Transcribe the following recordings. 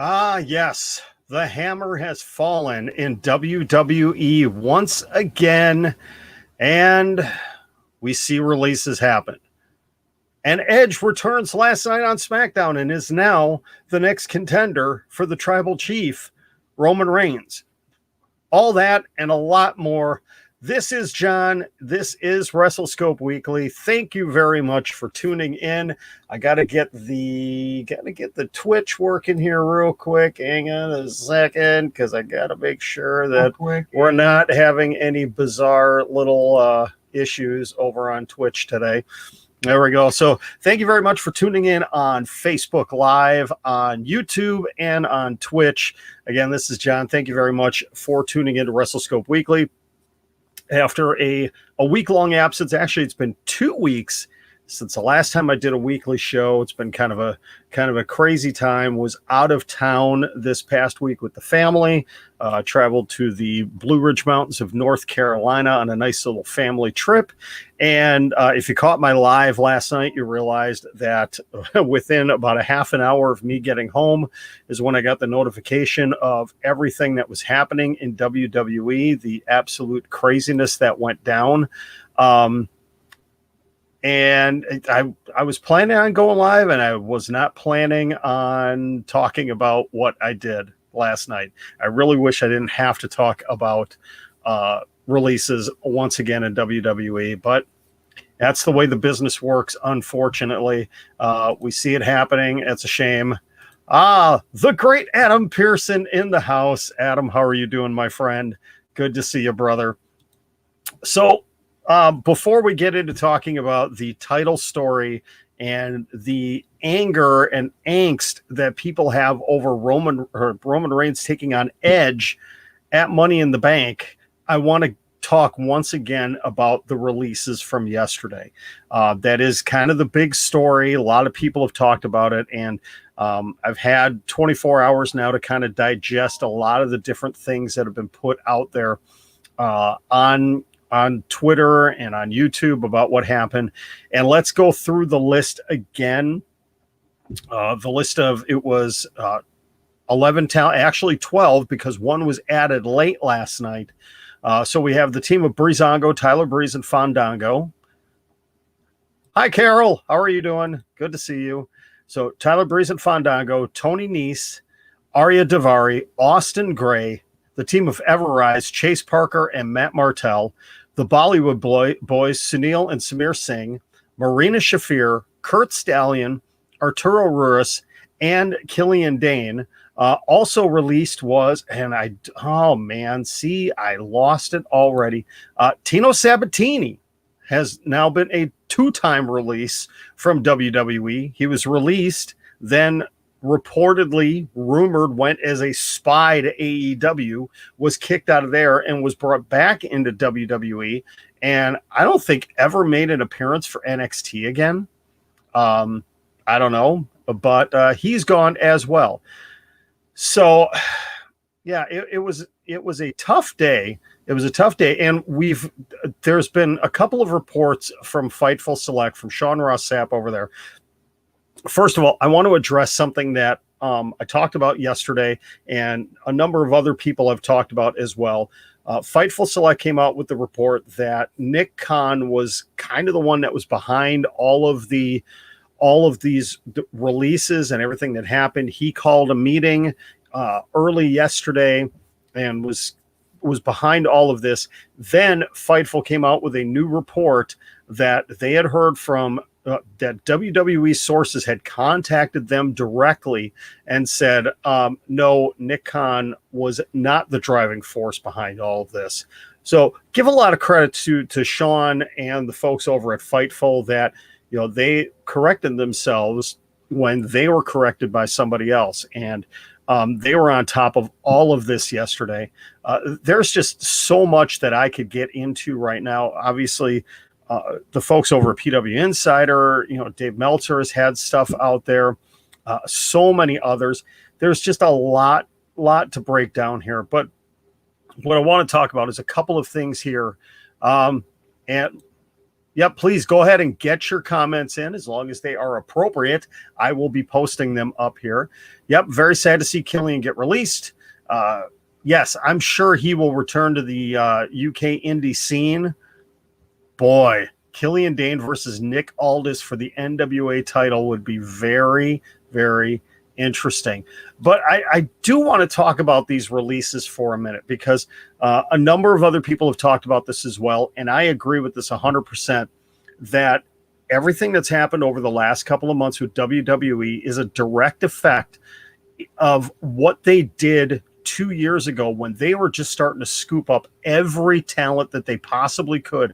Ah, yes. The hammer has fallen in WWE once again, and we see releases happen. And Edge returns last night on Smackdown and is now the next contender for the Tribal Chief, Roman Reigns. All that and a lot more. This is John. This is WrestleScope Weekly. Thank you very much for tuning in. I gotta get the Twitch working here real quick. Hang on a second, because I gotta make sure that we're not having any bizarre little issues over on Twitch today. There we go. So thank you very much for tuning in on Facebook Live, on YouTube, and on Twitch. Again, this is John. Thank you very much for tuning in to WrestleScope Weekly. After a week-long absence, actually, it's been 2 weeks since the last time I did a weekly show. It's been kind of a crazy time. Was out of town this past week with the family. Traveled to the Blue Ridge Mountains of North Carolina on a nice little family trip. And if you caught my live last night, you realized that within about a half an hour of me getting home is when I got the notification of everything that was happening in WWE, the absolute craziness that went down. And I was planning on going live, and I was not planning on talking about what I did last night. I really wish I didn't have to talk about releases once again in WWE, but that's the way the business works, unfortunately. We see it happening. It's a shame. The great Adam Pearson in the house. Adam, how are you doing, my friend? Good to see you, brother. So, before we get into talking about the title story and the anger and angst that people have over Roman Reigns taking on Edge at Money in the Bank, I want to talk once again about the releases from yesterday. That is kind of the big story. A lot of people have talked about it, and I've had 24 hours now to kind of digest a lot of the different things that have been put out there on Twitter and on YouTube about what happened. And let's go through the list again. The list of, it was 11 talent, actually 12, because one was added late last night. So we have the team of Breezango, Tyler Breeze, and Fandango. Hi, Carol. How are you doing? Good to see you. So Tyler Breeze and Fandango, Tony Nese, Arya Daivari, Austin Gray, the team of Everrise, Chase Parker, and Matt Martell, the Bollywood boys, Sunil and Samir Singh, Marina Shafir, Kurt Stallion, Arturo Ruiz, and Killian Dane. Also released was, and I lost it already. Tino Sabatini has now been a 2-time release from WWE. He was released, then reportedly rumored went as a spy to AEW, was kicked out of there and was brought back into WWE, and I don't think ever made an appearance for NXT again. I don't know, but he's gone as well. So yeah, it was a tough day. It was a tough day, and there's been a couple of reports from Fightful Select, from Sean Ross Sapp over there. First of all, I want to address something that I talked about yesterday, and a number of other people have talked about as well. Fightful Select came out with the report that Nick Khan was kind of the one that was behind all of these releases and everything that happened. He called a meeting early yesterday and was behind all of this. Then Fightful came out with a new report that they had heard from that WWE sources had contacted them directly and said, no, Nick Khan was not the driving force behind all of this. So give a lot of credit to Sean and the folks over at Fightful that, they corrected themselves when they were corrected by somebody else. And they were on top of all of this yesterday. There's just so much that I could get into right now. Obviously, the folks over at PW Insider, Dave Meltzer has had stuff out there, so many others. There's just a lot to break down here. But what I want to talk about is a couple of things here. And Yep, please go ahead and get your comments in as long as they are appropriate. I will be posting them up here. Yep, very sad to see Killian get released. Yes, I'm sure he will return to the UK indie scene. Boy, Killian Dane versus Nick Aldis for the NWA title would be very, very interesting. But I do want to talk about these releases for a minute because a number of other people have talked about this as well. And I agree with this 100% that everything that's happened over the last couple of months with WWE is a direct effect of what they did 2 years ago when they were just starting to scoop up every talent that they possibly could,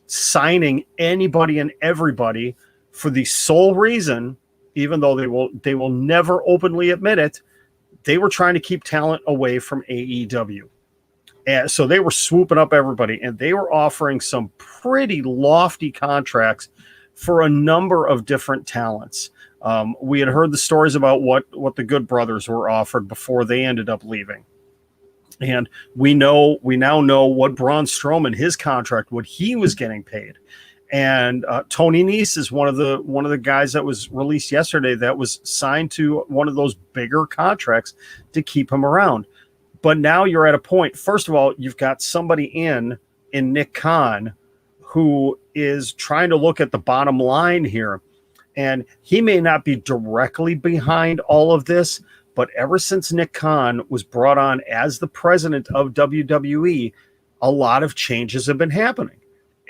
signing anybody and everybody for the sole reason, even though they will never openly admit it, they were trying to keep talent away from AEW. And so they were swooping up everybody, and they were offering some pretty lofty contracts for a number of different talents. We had heard the stories about what the Good Brothers were offered before they ended up leaving. And we now know what Braun Strowman, his contract, what he was getting paid. And Tony Nese is one of the guys that was released yesterday that was signed to one of those bigger contracts to keep him around. But now you're at a point, first of all, you've got somebody in Nick Khan who is trying to look at the bottom line here. And he may not be directly behind all of this, but ever since Nick Khan was brought on as the president of WWE, a lot of changes have been happening.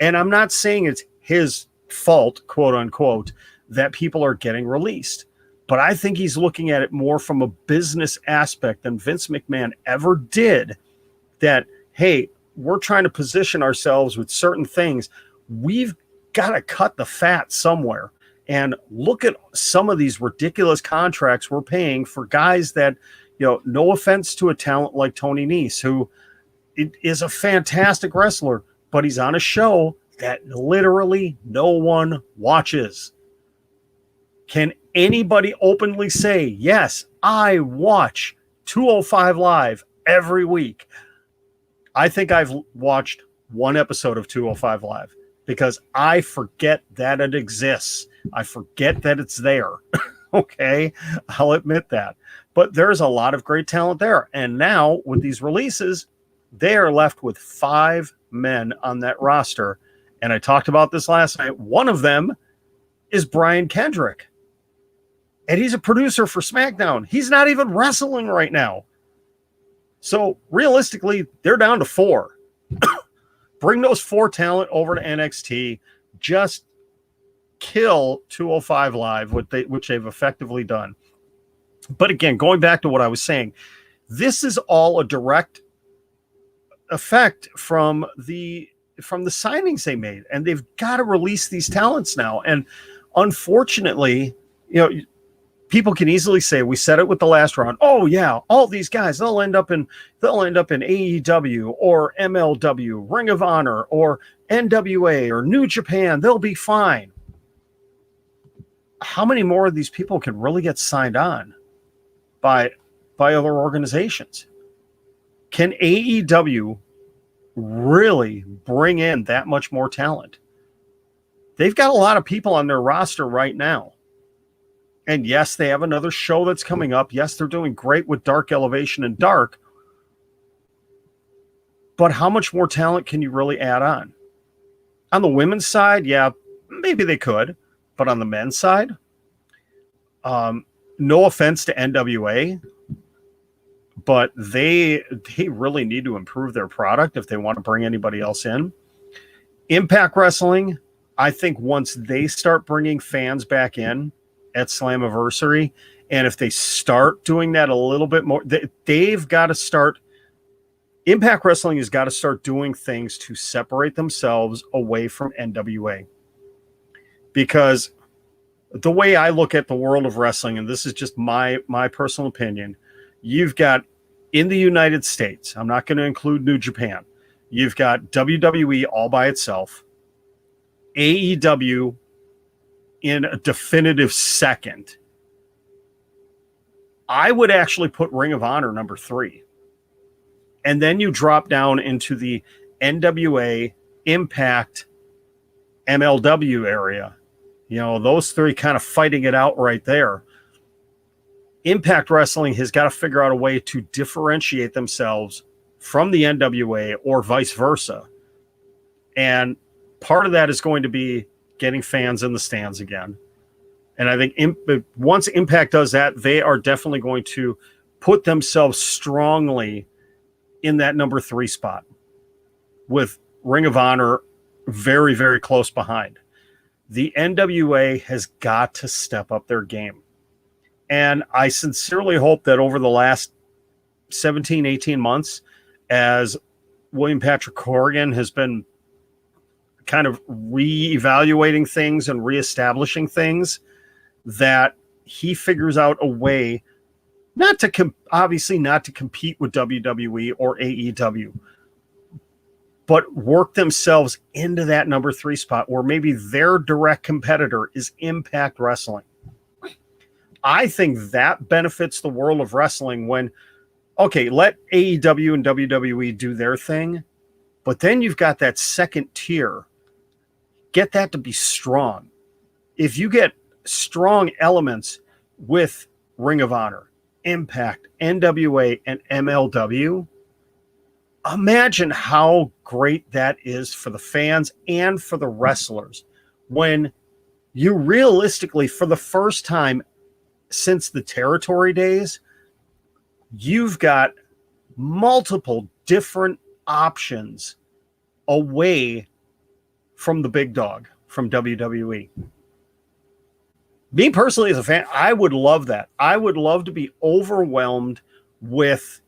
And I'm not saying it's his fault, quote unquote, that people are getting released. But I think he's looking at it more from a business aspect than Vince McMahon ever did. That, hey, we're trying to position ourselves with certain things. We've got to cut the fat somewhere. And look at some of these ridiculous contracts we're paying for guys that, no offense to a talent like Tony Nese, who is a fantastic wrestler, but he's on a show that literally no one watches. Can anybody openly say, yes, I watch 205 Live every week? I think I've watched one episode of 205 Live because I forget that it exists. I forget that it's there. Okay, I'll admit that. But there's a lot of great talent there. And now with these releases, they are left with 5 men on that roster. And I talked about this last night. One of them is Brian Kendrick. And he's a producer for Smackdown. He's not even wrestling right now. So realistically, they're down to 4. Bring those 4 talent over to NXT. Just kill 205 Live, which they've effectively done. But again, going back to what I was saying, this is all a direct effect from the signings they made, and they've got to release these talents now. And unfortunately, people can easily say, we said it with the last round, oh yeah, all these guys, they'll end up in AEW or MLW, Ring of Honor or NWA or New Japan, they'll be fine. How many more of these people can really get signed on by other organizations? Can AEW really bring in that much more talent? They've got a lot of people on their roster right now. And yes, they have another show that's coming up. Yes, they're doing great with Dark Elevation and Dark. But how much more talent can you really add on? On the women's side, yeah, maybe they could. But on the men's side, no offense to NWA, but they really need to improve their product if they want to bring anybody else in. Impact Wrestling, I think once they start bringing fans back in at Slammiversary, and if they start doing that a little bit more, they've got to start. Impact Wrestling has got to start doing things to separate themselves away from NWA. Because the way I look at the world of wrestling, and this is just my personal opinion, you've got in the United States, I'm not going to include New Japan, you've got WWE all by itself, AEW in a definitive second. I would actually put Ring of Honor number 3. And then you drop down into the NWA, Impact, MLW area. Those three kind of fighting it out right there. Impact Wrestling has got to figure out a way to differentiate themselves from the NWA or vice versa. And part of that is going to be getting fans in the stands again. And I think once Impact does that, they are definitely going to put themselves strongly in that number 3 spot, with Ring of Honor very, very close behind. The NWA has got to step up their game. And I sincerely hope that over the last 17, 18 months, as William Patrick Corgan has been kind of reevaluating things and reestablishing things, that he figures out a way obviously not to compete with WWE or AEW, but work themselves into that number 3 spot where maybe their direct competitor is Impact Wrestling. I think that benefits the world of wrestling when, okay, let AEW and WWE do their thing, but then you've got that second tier. Get that to be strong. If you get strong elements with Ring of Honor, Impact, NWA, and MLW, imagine how great that is for the fans and for the wrestlers when you realistically, for the first time since the territory days, you've got multiple different options away from the big dog, from WWE. Me personally, as a fan, I would love that. I would love to be overwhelmed with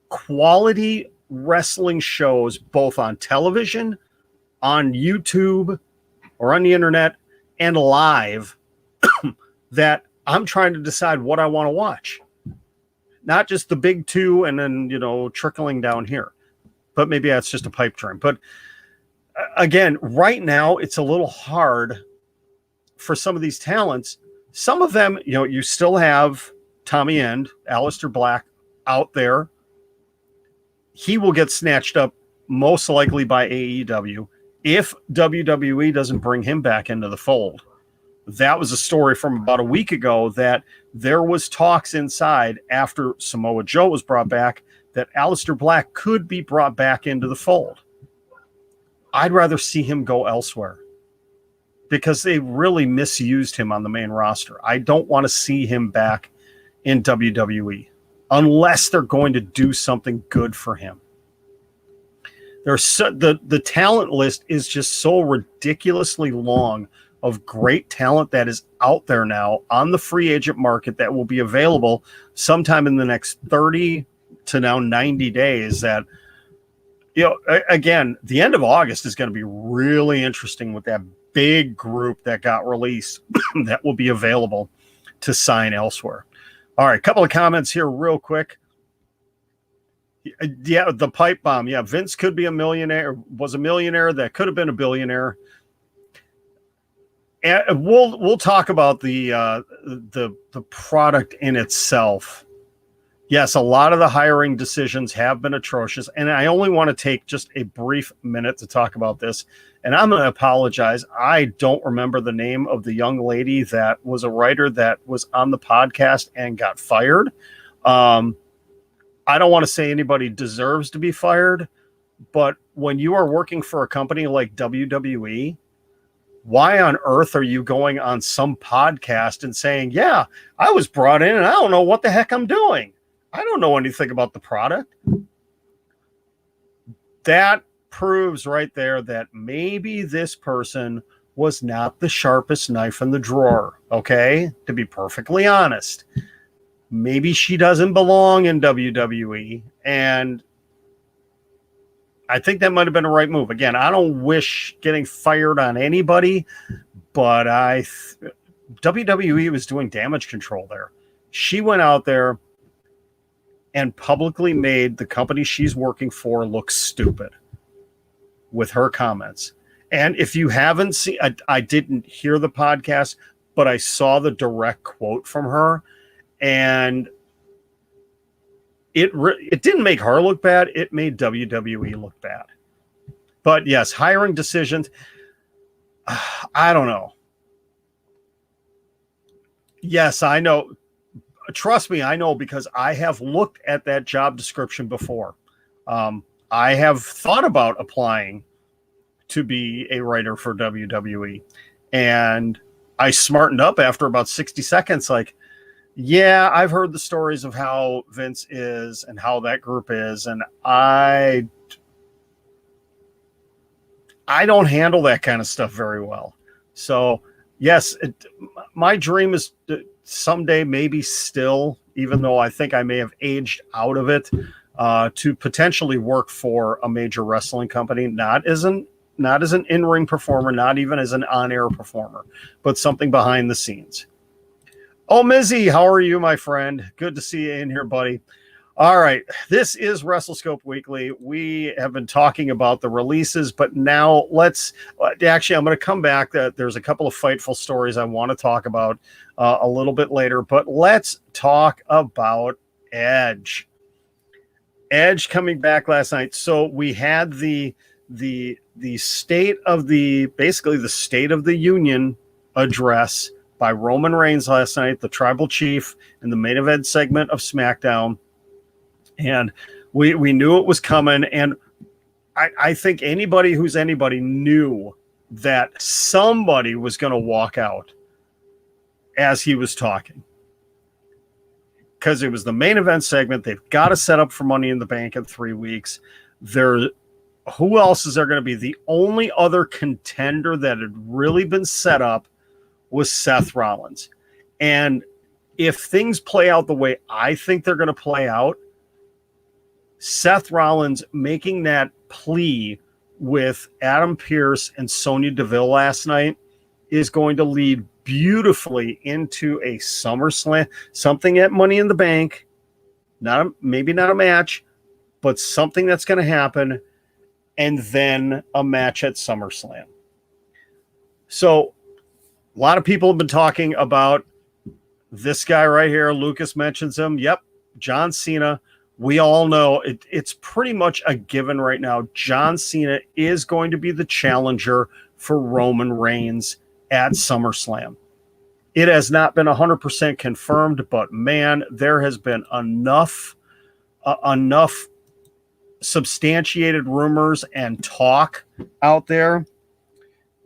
quality wrestling shows, both on television, on YouTube, or on the internet, and live, that I'm trying to decide what I want to watch. Not just the big 2 and then, trickling down here. But maybe that's just a pipe dream. But again, right now, it's a little hard for some of these talents. Some of them, you still have Tommy End, Aleister Black out there. He will get snatched up most likely by AEW if WWE doesn't bring him back into the fold. That was a story from about a week ago that there was talks inside after Samoa Joe was brought back that Aleister Black could be brought back into the fold. I'd rather see him go elsewhere because they really misused him on the main roster. I don't want to see him back in WWE unless they're going to do something good for him. The talent list is just so ridiculously long of great talent that is out there now on the free agent market that will be available sometime in the next 30 to now 90 days. That, again, the end of August is going to be really interesting with that big group that got released that will be available to sign elsewhere. All right, a couple of comments here real quick. Yeah, the pipe bomb. Yeah, Vince could be a millionaire, was a millionaire that could have been a billionaire. And we'll talk about the product in itself. Yes, a lot of the hiring decisions have been atrocious, and I only want to take just a brief minute to talk about this. And I'm going to apologize. I don't remember the name of the young lady that was a writer that was on the podcast and got fired. I don't want to say anybody deserves to be fired, but when you are working for a company like WWE, why on earth are you going on some podcast and saying, yeah, I was brought in and I don't know what the heck I'm doing. I don't know anything about the product. That proves right there that maybe this person was not the sharpest knife in the drawer, okay? To be perfectly honest. Maybe she doesn't belong in WWE, and I think that might have been a right move. Again, I don't wish getting fired on anybody, but WWE was doing damage control there. She went out there and publicly made the company she's working for look stupid with her comments. And if you haven't seen, I didn't hear the podcast, but I saw the direct quote from her, and it didn't make her look bad. It made WWE look bad. But yes, hiring decisions. I don't know. Yes, I know. Trust me, I know, because I have looked at that job description before. I have thought about applying to be a writer for WWE, and I smartened up after about 60 seconds. Like, yeah, I've heard the stories of how Vince is and how that group is, and I don't handle that kind of stuff very well. So, yes, my dream is someday, maybe still, even though I think I may have aged out of it, to potentially work for a major wrestling company, not as an in-ring performer, not even as an on-air performer, but something behind the scenes. Oh, Mizzy, how are you, my friend? Good to see you in here, buddy. All right, this is WrestleScope Weekly. We have been talking about the releases, but now let's actually, I'm going to come back. There's a couple of Fightful stories I want to talk about a little bit later, but let's talk about Edge. Edge coming back last night. So we had the state of the State of the Union address by Roman Reigns last night, the tribal chief, in the main event segment of SmackDown. And we knew it was coming. And I think anybody who's anybody knew that somebody was going to walk out as he was talking, because it was the main event segment. They've got to set up for Money in the Bank in 3 weeks. Who else is there going to be? The only other contender that had really been set up was Seth Rollins. And if things play out the way I think they're going to play out, Seth Rollins making that plea with Adam Pearce and Sonya Deville last night is going to lead beautifully into a SummerSlam, something at Money in the Bank, maybe not a match, but something that's going to happen, and then a match at SummerSlam. So a lot of people have been talking about this guy right here. Lucas mentions him. Yep, John Cena. We all know it's pretty much a given right now. John Cena is going to be the challenger for Roman Reigns at SummerSlam. It has not been 100% confirmed, but man, there has been enough substantiated rumors and talk out there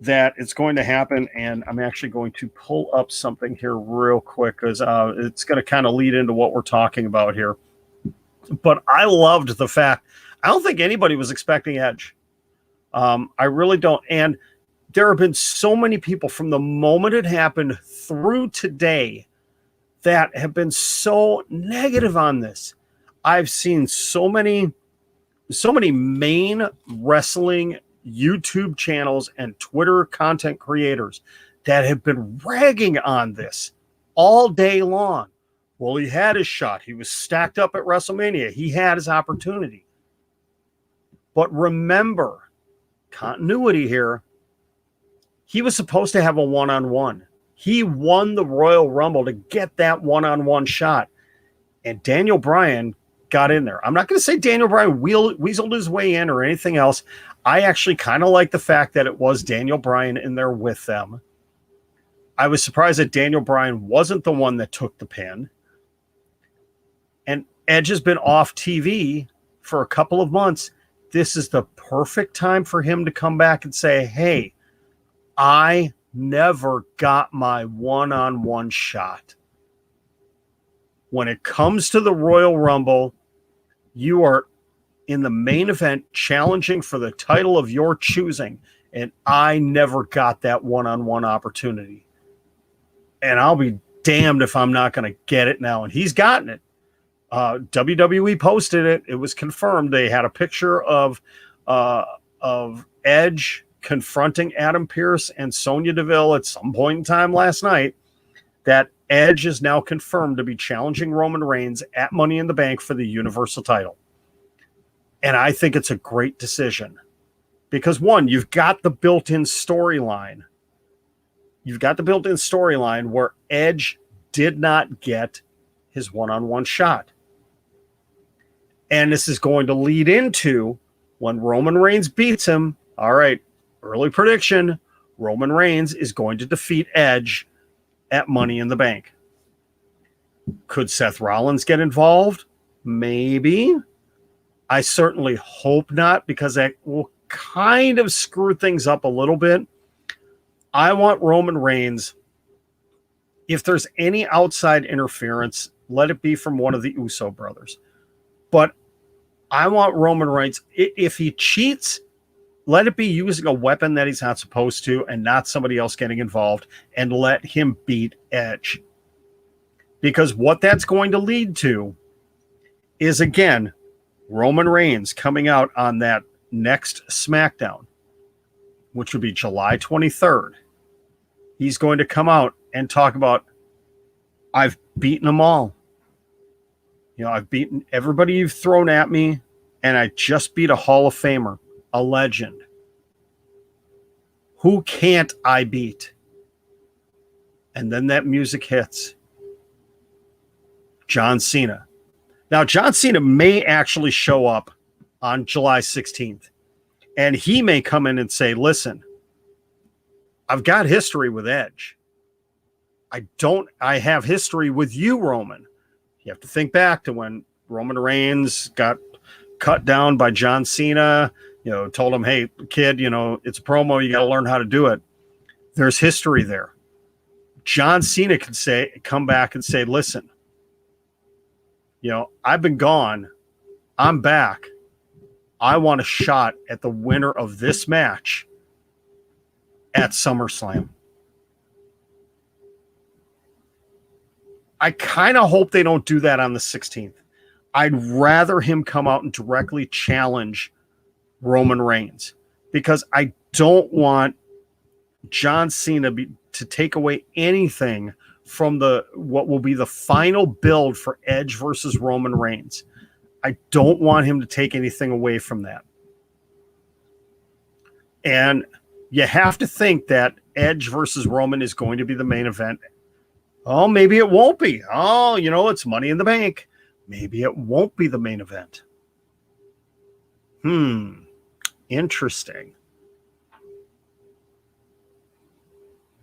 that it's going to happen. And I'm actually going to pull up something here real quick, because it's going to kind of lead into what we're talking about here. But I loved the fact, I don't think anybody was expecting Edge. I really don't. And there have been so many people from the moment it happened through today that have been so negative on this. I've seen so many main wrestling YouTube channels and Twitter content creators that have been ragging on this all day long. Well, he had his shot. He was stacked up at WrestleMania. He had his opportunity. But remember, continuity here. He was supposed to have a one-on-one. He won the Royal Rumble to get that one-on-one shot. And Daniel Bryan got in there. I'm not going to say Daniel Bryan weaseled his way in or anything else. I actually kind of like the fact that it was Daniel Bryan in there with them. I was surprised that Daniel Bryan wasn't the one that took the pin. And Edge has been off TV for a couple of months. This is the perfect time for him to come back and say, hey, I never got my one-on-one shot. When it comes to the Royal Rumble, you are in the main event challenging for the title of your choosing, and I never got that one-on-one opportunity. And I'll be damned if I'm not going to get it now. And he's gotten it. WWE posted it. It was confirmed. They had a picture of Edge confronting Adam Pearce and Sonya Deville at some point in time last night, that Edge is now confirmed to be challenging Roman Reigns at Money in the Bank for the Universal title. And I think it's a great decision because, one, you've got the built-in storyline. You've got the built-in storyline where Edge did not get his one-on-one shot. And this is going to lead into when Roman Reigns beats him. All right, early prediction. Roman Reigns is going to defeat Edge at Money in the Bank. Could Seth Rollins get involved? Maybe. I certainly hope not, because that will kind of screw things up a little bit. I want Roman Reigns, if there's any outside interference, let it be from one of the Uso brothers. But I want Roman Reigns, if he cheats, let it be using a weapon that he's not supposed to and not somebody else getting involved, and let him beat Edge. Because what that's going to lead to is, again, Roman Reigns coming out on that next Smackdown, which would be July 23rd. He's going to come out and talk about, I've beaten them all. You know, I've beaten everybody you've thrown at me, and I just beat a Hall of Famer, a legend. Who can't I beat? And then that music hits. John Cena. Now, John Cena may actually show up on July 16th, and he may come in and say, listen, I've got history with Edge. I have history with you, Roman. You have to think back to when Roman Reigns got cut down by John Cena, told him, hey, kid, it's a promo. You got to learn how to do it. There's history there. John Cena could come back and say, listen, I've been gone. I'm back. I want a shot at the winner of this match at SummerSlam. I kind of hope they don't do that on the 16th. I'd rather him come out and directly challenge Roman Reigns, because I don't want John Cena to take away anything from what will be the final build for Edge versus Roman Reigns. I don't want him to take anything away from that. And you have to think that Edge versus Roman is going to be the main event. Oh, maybe it won't be. Oh, it's Money in the Bank. Maybe it won't be the main event. Interesting.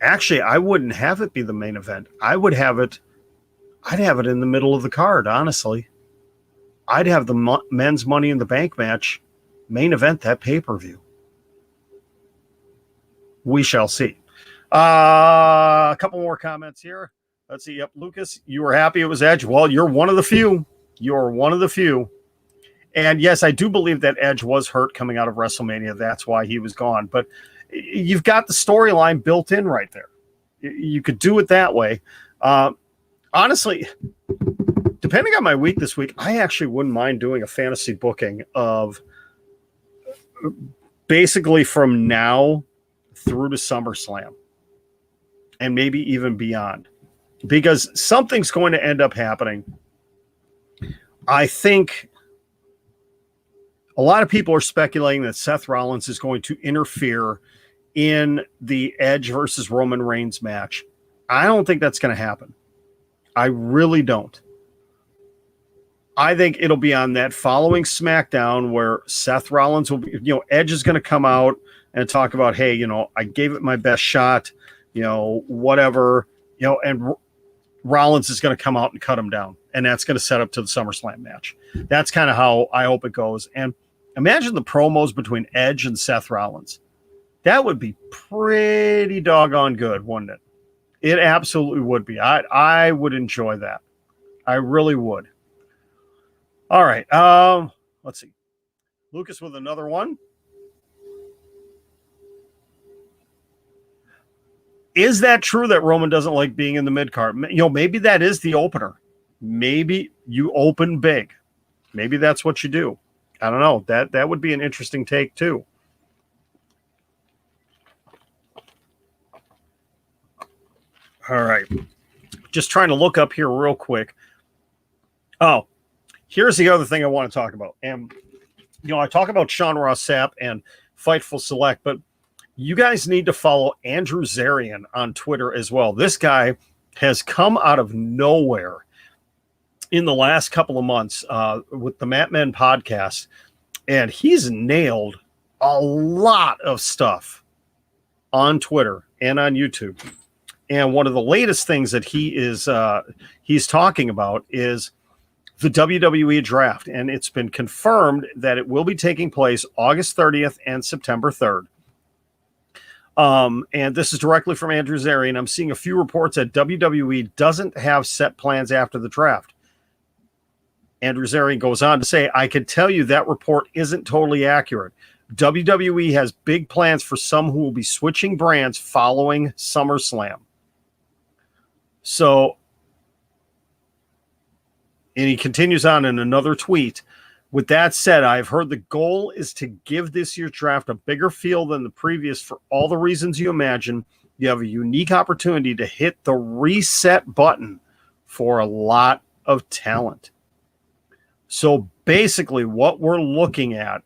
Actually, I wouldn't have it be the main event. I'd have it in the middle of the card, honestly. I'd have the men's Money in the Bank match main event that pay-per-view. We shall see. A couple more comments here. Let's see. Yep, Lucas, you were happy it was Edge. Well, you're one of the few. You're one of the few. And yes, I do believe that Edge was hurt coming out of WrestleMania. That's why he was gone. But you've got the storyline built in right there. You could do it that way. Honestly, depending on my week this week, I actually wouldn't mind doing a fantasy booking of basically from now through to SummerSlam and maybe even beyond, because something's going to end up happening. I think a lot of people are speculating that Seth Rollins is going to interfere in the Edge versus Roman Reigns match. I don't think that's going to happen. I really don't. I think it'll be on that following SmackDown where Seth Rollins will be, Edge is going to come out and talk about, hey, I gave it my best shot, whatever, and Rollins is going to come out and cut him down. And that's going to set up to the SummerSlam match. That's kind of how I hope it goes. And imagine the promos between Edge and Seth Rollins. That would be pretty doggone good, wouldn't it? It absolutely would be. I would enjoy that. I really would. All right. Let's see. Lucas with another one. Is that true that Roman doesn't like being in the mid-card? Maybe that is the opener. Maybe you open big. Maybe that's what you do. I don't know. That would be an interesting take too. All right. Just trying to look up here real quick. Oh, here's the other thing I want to talk about. And, I talk about Sean Ross Sapp and Fightful Select, but you guys need to follow Andrew Zarian on Twitter as well. This guy has come out of nowhere in the last couple of months with the Mat Men podcast, and he's nailed a lot of stuff on Twitter and on YouTube. And one of the latest things that he's talking about is the WWE draft. And it's been confirmed that it will be taking place August 30th and September 3rd. And this is directly from Andrew Zarian. I'm seeing a few reports that WWE doesn't have set plans after the draft. Andrew Zarian goes on to say, I can tell you that report isn't totally accurate. WWE has big plans for some who will be switching brands following SummerSlam. So, and he continues on in another tweet. With that said, I've heard the goal is to give this year's draft a bigger feel than the previous for all the reasons you imagine. You have a unique opportunity to hit the reset button for a lot of talent. So basically what we're looking at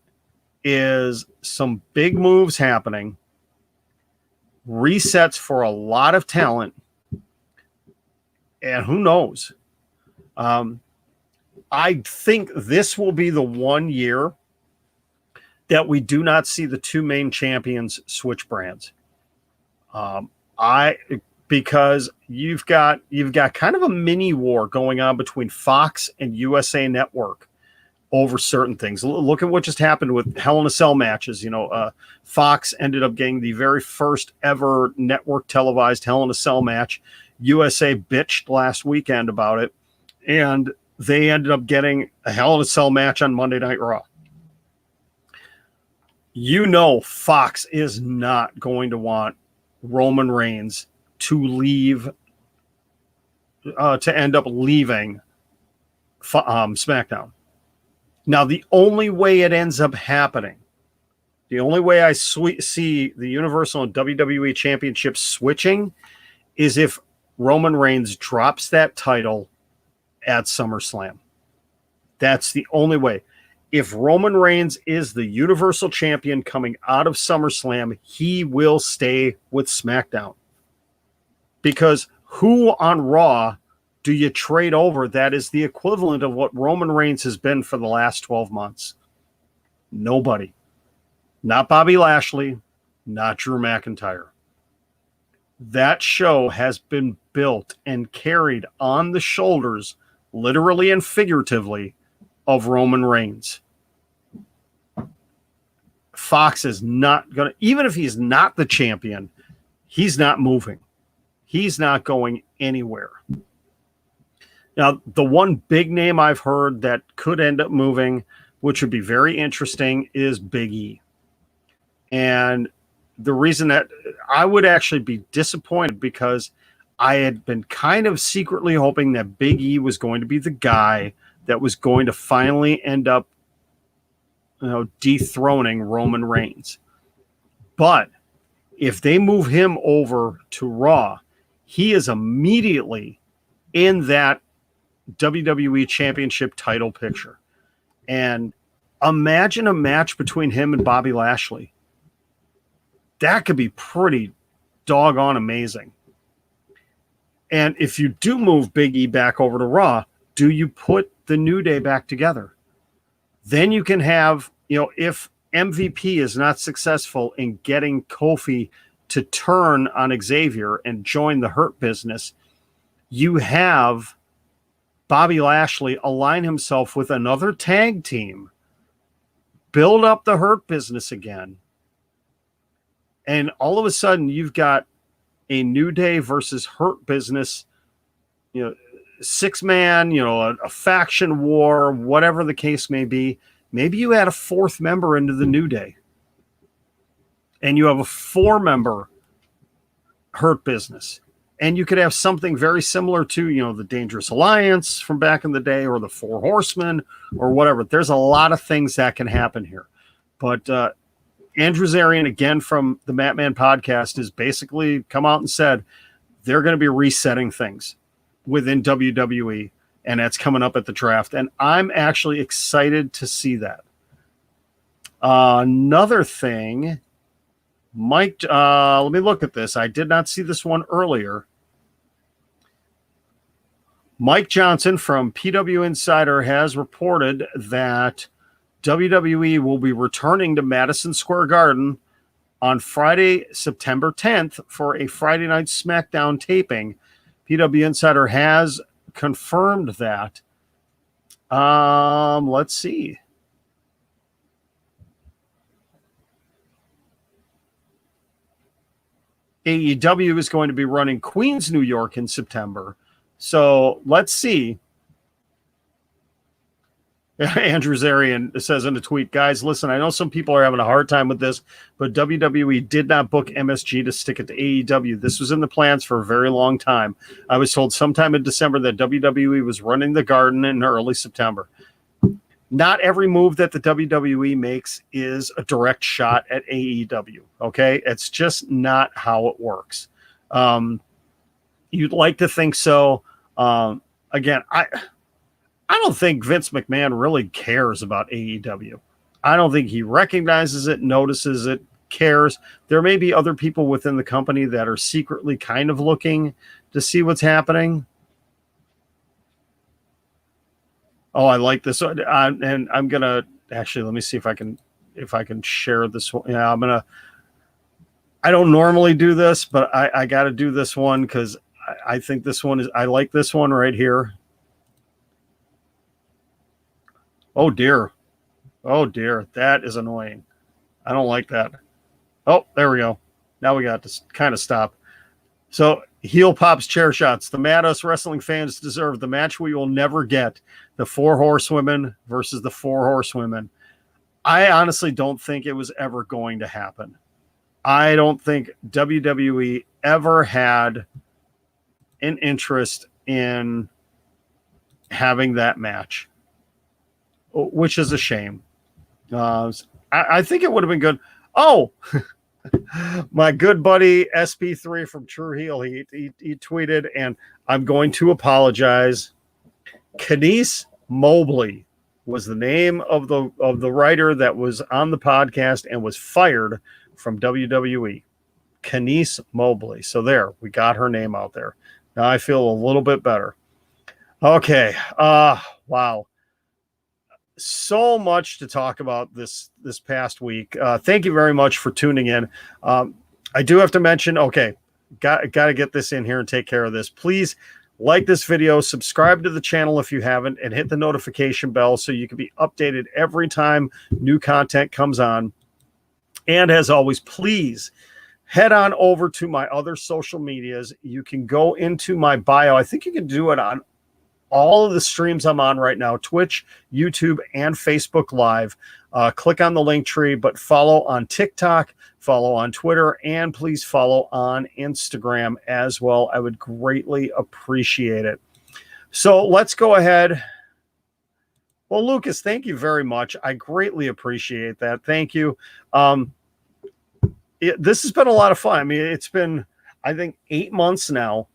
is some big moves happening, resets for a lot of talent, and who knows? I think this will be the 1 year that we do not see the two main champions switch brands. Because you've got kind of a mini war going on between Fox and USA Network over certain things. Look at what just happened with Hell in a Cell matches. Fox ended up getting the very first ever network televised Hell in a Cell match. USA bitched last weekend about it, and they ended up getting a Hell in a Cell match on Monday Night Raw. Fox is not going to want Roman Reigns to leave, to end up leaving SmackDown. Now, the only way it ends up happening, the only way I see the Universal and WWE Championships switching is if Roman Reigns drops that title at SummerSlam. That's the only way. If Roman Reigns is the Universal Champion coming out of SummerSlam, he will stay with SmackDown. Because who on Raw do you trade over that is the equivalent of what Roman Reigns has been for the last 12 months? Nobody. Not Bobby Lashley, not Drew McIntyre. That show has been built and carried on the shoulders, literally and figuratively, of Roman Reigns. Fox is not going to, even if he's not the champion, he's not moving. He's not going anywhere. Now, the one big name I've heard that could end up moving, which would be very interesting, is Big E. And the reason that I would actually be disappointed, because I had been kind of secretly hoping that Big E was going to be the guy that was going to finally end up, dethroning Roman Reigns. But if they move him over to Raw, he is immediately in that WWE Championship title picture. And imagine a match between him and Bobby Lashley. That could be pretty doggone amazing. And if you do move Big E back over to Raw, do you put the New Day back together? Then you can have, if MVP is not successful in getting Kofi to turn on Xavier and join the Hurt Business, you have Bobby Lashley align himself with another tag team, build up the Hurt Business again, and all of a sudden you've got a New Day versus Hurt Business, 6-man, a faction war, whatever the case may be. Maybe you add a fourth member into the New Day, and you have a 4-member Hurt Business. And you could have something very similar to, the Dangerous Alliance from back in the day, or the Four Horsemen, or whatever. There's a lot of things that can happen here. But Andrew Zarian, again, from the Matman podcast, has basically come out and said they're going to be resetting things within WWE, and that's coming up at the draft. And I'm actually excited to see that. Another thing, Mike, let me look at this. I did not see this one earlier. Mike Johnson from PW Insider has reported that WWE will be returning to Madison Square Garden on Friday, September 10th for a Friday night SmackDown taping. PW Insider has confirmed that. Let's see. AEW is going to be running Queens, New York in September. So let's see. Andrew Zarian says in a tweet, guys, listen, I know some people are having a hard time with this, but WWE did not book MSG to stick it to AEW. This was in the plans for a very long time. I was told sometime in December that WWE was running the Garden in early September. Not every move that the WWE makes is a direct shot at AEW, okay? It's just not how it works. You'd like to think so. Again, I don't think Vince McMahon really cares about AEW. I don't think he recognizes it, notices it, cares. There may be other people within the company that are secretly kind of looking to see what's happening. Oh, I like this one. And I'm going to actually, let me see if I can share this one. Yeah, I don't normally do this, but I got to do this one because I think this one I like this one right here. Oh dear. That is annoying. I don't like that. Oh, there we go. Now we got to kind of stop. So heel pops chair shots. The Mad Us wrestling fans deserve the match we will never get. The 4 Horsewomen versus the 4 Horsewomen. I honestly don't think it was ever going to happen. I don't think WWE ever had an interest in having that match, which is a shame. I think it would have been good. Oh, my good buddy SP3 from True Heel, he tweeted, and I'm going to apologize. Kenise Mobley was the name of the writer that was on the podcast and was fired from WWE. Kenise Mobley. So there, we got her name out there. Now I feel a little bit better. Okay. Wow. So much to talk about this past week. Thank you very much for tuning in. I do have to mention, okay, got to get this in here and take care of this. Please like this video, subscribe to the channel if you haven't, and hit the notification bell so you can be updated every time new content comes on. And as always, please head on over to my other social medias. You can go into my bio. I think you can do it on all of the streams I'm on right now, Twitch, YouTube, and Facebook Live. Click on the link tree, but follow on TikTok, follow on Twitter, and please follow on Instagram as well. I would greatly appreciate it. So let's go ahead. Well, Lucas, thank you very much. I greatly appreciate that. Thank you. This has been a lot of fun. I mean, it's been, I think, 8 months now.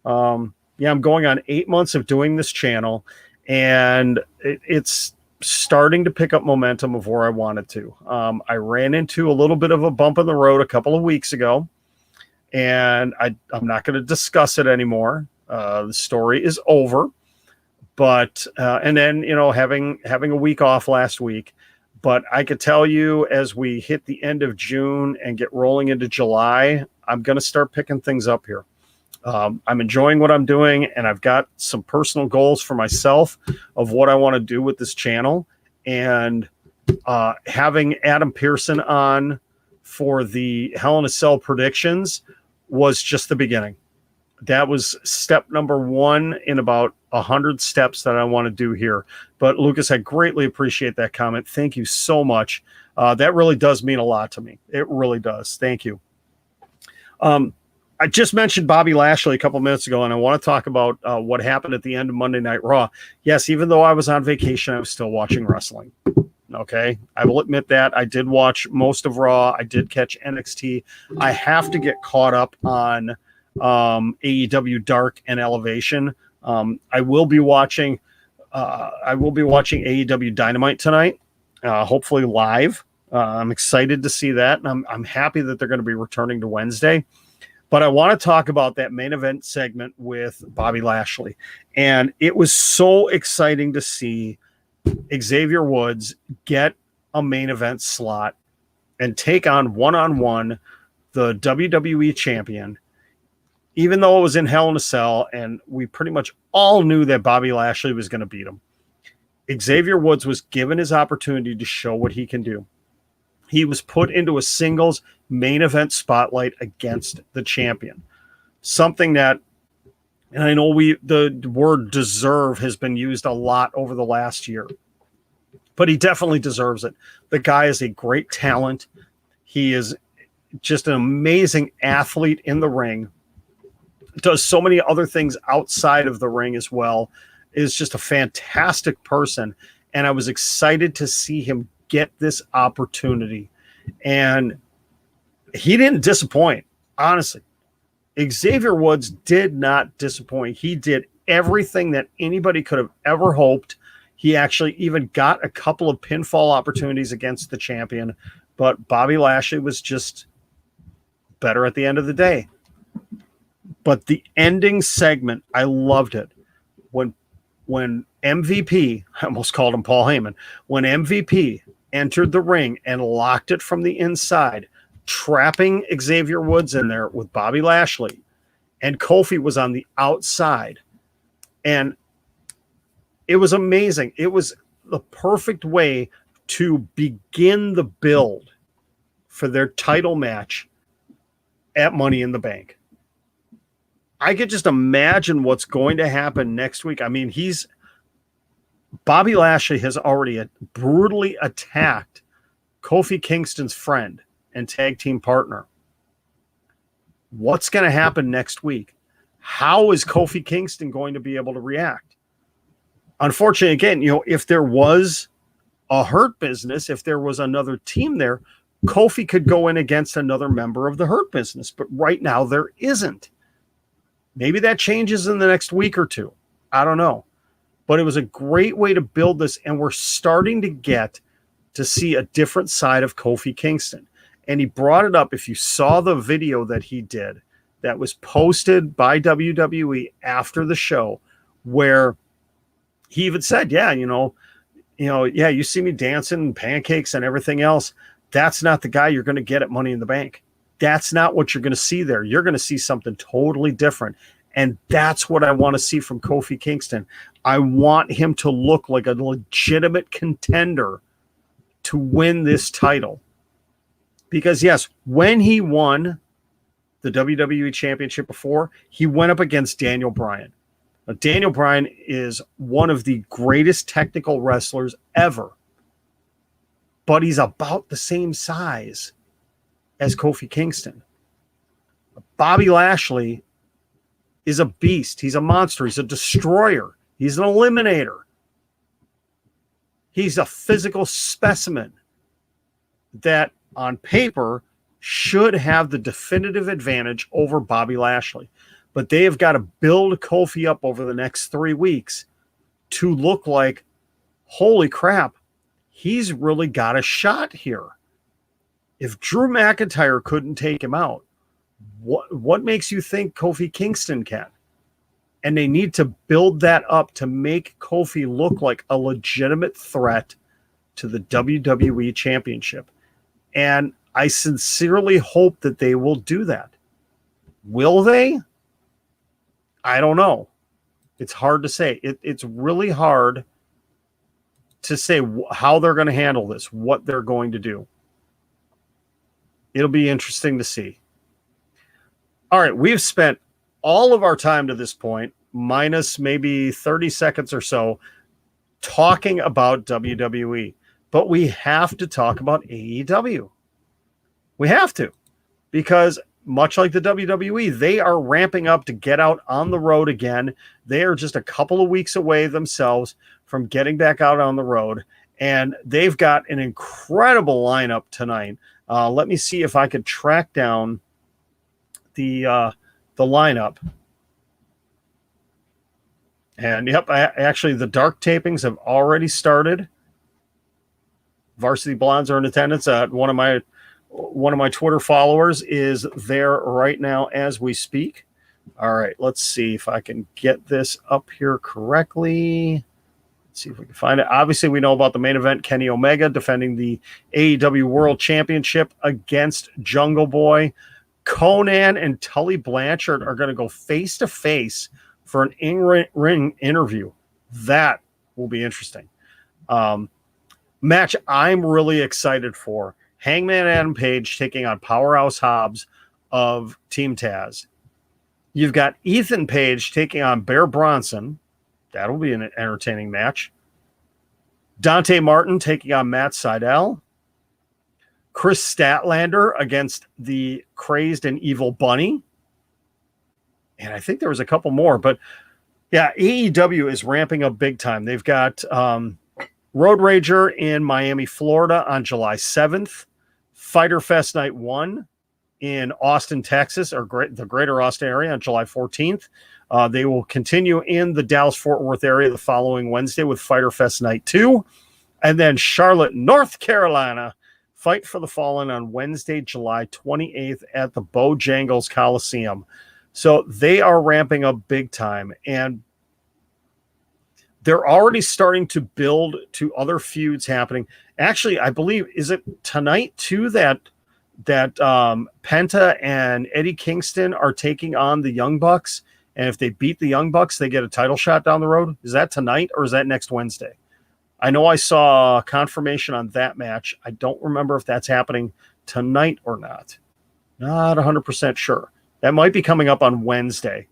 Yeah, I'm going on 8 months of doing this channel, and it's starting to pick up momentum of where I wanted to. I ran into a little bit of a bump in the road a couple of weeks ago, and I'm not going to discuss it anymore. The story is over, but and then, you know, having a week off last week, but I could tell you as we hit the end of June and get rolling into July, I'm going to start picking things up here. I'm enjoying what I'm doing, and I've got some personal goals for myself of what I want to do with this channel. And having Adam Pearson on for the Hell in a Cell predictions was just the beginning. That was step number 1 in about 100 steps that I want to do here. But Lucas, I greatly appreciate that comment. Thank you so much. That really does mean a lot to me. It really does. Thank you. I just mentioned Bobby Lashley a couple minutes ago, and I want to talk about what happened at the end of Monday Night Raw. Yes, even though I was on vacation, I was still watching wrestling. Okay, I will admit that. I did watch most of Raw. I did catch NXT. I have to get caught up on AEW Dark and Elevation. I will be watching AEW Dynamite tonight, hopefully live. I'm excited to see that, and I'm happy that they're going to be returning to Wednesday. But I want to talk about that main event segment with Bobby Lashley. And it was so exciting to see Xavier Woods get a main event slot and take on one-on-one the WWE champion, even though it was in Hell in a Cell, and we pretty much all knew that Bobby Lashley was going to beat him. Xavier Woods was given his opportunity to show what he can do. He was put into a singles main event spotlight against the champion. Something that, and I know the word deserve has been used a lot over the last year, but he definitely deserves it. The guy is a great talent. He is just an amazing athlete in the ring. Does so many other things outside of the ring as well. Is just a fantastic person. And I was excited to see him get this opportunity. And he didn't disappoint, honestly. Xavier Woods did not disappoint. He did everything that anybody could have ever hoped. He actually even got a couple of pinfall opportunities against the champion, but Bobby Lashley was just better at the end of the day. But the ending segment, I loved it. When MVP, I almost called him Paul Heyman, when MVP entered the ring and locked it from the inside, trapping Xavier Woods in there with Bobby Lashley, and Kofi was on the outside. And it was amazing. It was the perfect way to begin the build for their title match at Money in the Bank. I could just imagine what's going to happen next week. I mean, Bobby Lashley has already brutally attacked Kofi Kingston's friend and tag team partner. What's going to happen next week? How is Kofi Kingston going to be able to react? Unfortunately, again, if there was a Hurt Business, if there was another team there, Kofi could go in against another member of the Hurt Business. But right now, there isn't. Maybe that changes in the next week or two. I don't know. But it was a great way to build this, and we're starting to get to see a different side of Kofi Kingston. And he brought it up. If you saw the video that he did that was posted by WWE after the show, where he even said, you see me dancing and pancakes and everything else. That's not the guy you're going to get at Money in the Bank. That's not what you're going to see there. You're going to see something totally different. And that's what I want to see from Kofi Kingston. I want him to look like a legitimate contender to win this title. Because, yes, when he won the WWE Championship before, he went up against Daniel Bryan. Now, Daniel Bryan is one of the greatest technical wrestlers ever. But he's about the same size as Kofi Kingston. Bobby Lashley is a beast. He's a monster. He's a destroyer. He's an eliminator. He's a physical specimen that on paper should have the definitive advantage over Bobby Lashley. But they have got to build Kofi up over the next 3 weeks to look like, holy crap, he's really got a shot here. If Drew McIntyre couldn't take him out, what makes you think Kofi Kingston can? And they need to build that up to make Kofi look like a legitimate threat to the WWE Championship. And I sincerely hope that they will do that. Will they? I don't know. It's hard to say. It's really hard to say how they're going to handle this, what they're going to do. It'll be interesting to see. All right, we've spent all of our time to this point, minus maybe 30 seconds or so, talking about WWE. But we have to talk about AEW. We have to. Because much like the WWE, they are ramping up to get out on the road again. They are just a couple of weeks away themselves from getting back out on the road. And they've got an incredible lineup tonight. Let me see if I could track down the lineup. And yep, actually the dark tapings have already started. Varsity Blondes are in attendance. One of my Twitter followers is there right now as we speak. All right, let's see if I can get this up here correctly. Let's Let's see if we can find it. Obviously, we know about the main event, Kenny Omega defending the AEW World Championship against Jungle Boy. Conan and Tully Blanchard are going to go face-to-face for an in-ring interview. That will be interesting. Match I'm really excited for. Hangman Adam Page taking on Powerhouse Hobbs of Team Taz. You've got Ethan Page taking on Bear Bronson. That'll be an entertaining match. Dante Martin taking on Matt Sydal. Chris Statlander against the Crazed and Evil Bunny. And I think there was a couple more. But, yeah, AEW is ramping up big time. They've got Road Rager in Miami, Florida on July 7th. Fyter Fest Night 1 in Austin, Texas, or the greater Austin area on July 14th. They will continue in the Dallas-Fort Worth area the following Wednesday with Fyter Fest Night 2. And then Charlotte, North Carolina, Fight for the Fallen on Wednesday, July 28th at the Bojangles Coliseum. So they are ramping up big time. And they're already starting to build to other feuds happening. Actually, I believe, is it tonight too that Penta and Eddie Kingston are taking on the Young Bucks? And if they beat the Young Bucks, they get a title shot down the road. Is that tonight or is that next Wednesday? I know I saw confirmation on that match. I don't remember if that's happening tonight or not. Not 100% sure. That might be coming up on Wednesday.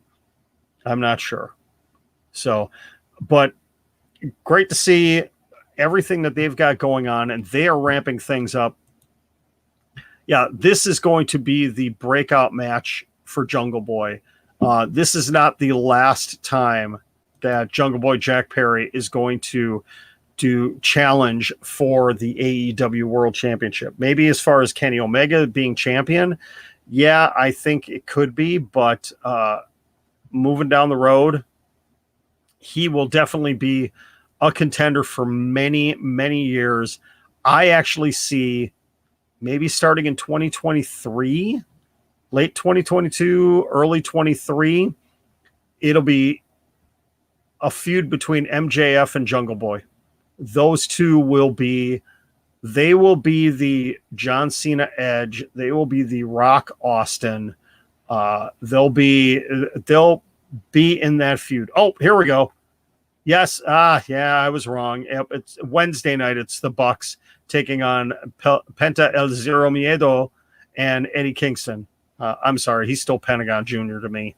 I'm not sure. So, but great to see everything that they've got going on, and they are ramping things up. Yeah, this is going to be the breakout match for Jungle Boy. This is not the last time that Jungle Boy Jack Perry is going to challenge for the AEW World Championship. Maybe as far as Kenny Omega being champion, yeah, I think it could be, but moving down the road, he will definitely be a contender for many, many years. I actually see maybe starting in 2023, late 2022, early 23, it'll be a feud between MJF and Jungle Boy. Those two will be the John Cena Edge. They will be the Rock Austin. They'll be in that feud. Oh, here we go. Yes. Yeah, I was wrong. It's Wednesday night. It's the Bucks taking on Penta El Zero Miedo and Eddie Kingston. I'm sorry. He's still Pentagon Jr. to me.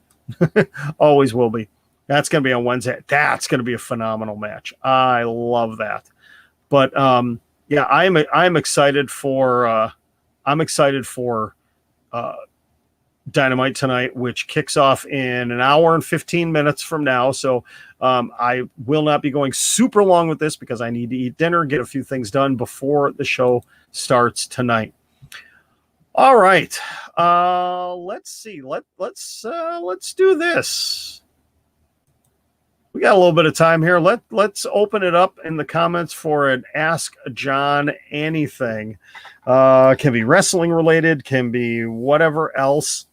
Always will be. That's going to be on Wednesday. That's going to be a phenomenal match. I love that. But yeah, I'm excited for Dynamite tonight, which kicks off in an hour and 15 minutes from now. So I will not be going super long with this because I need to eat dinner, get a few things done before the show starts tonight. All right. Let's see. Let's do this. We got a little bit of time here. Let's open it up in the comments for an Ask John Anything. Can be wrestling related, can be whatever else.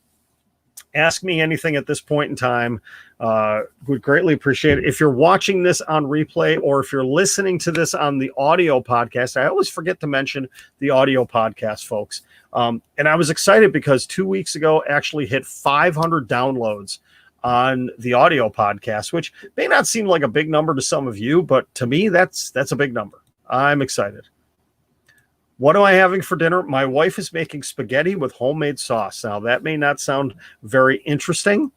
Ask me anything at this point in time. Would greatly appreciate it. If you're watching this on replay or if you're listening to this on the audio podcast, I always forget to mention the audio podcast, folks. And I was excited because 2 weeks ago actually hit 500 downloads on the audio podcast, which may not seem like a big number to some of you, but to me, that's a big number. I'm excited. What am I having for dinner? My wife is making spaghetti with homemade sauce. Now, that may not sound very interesting,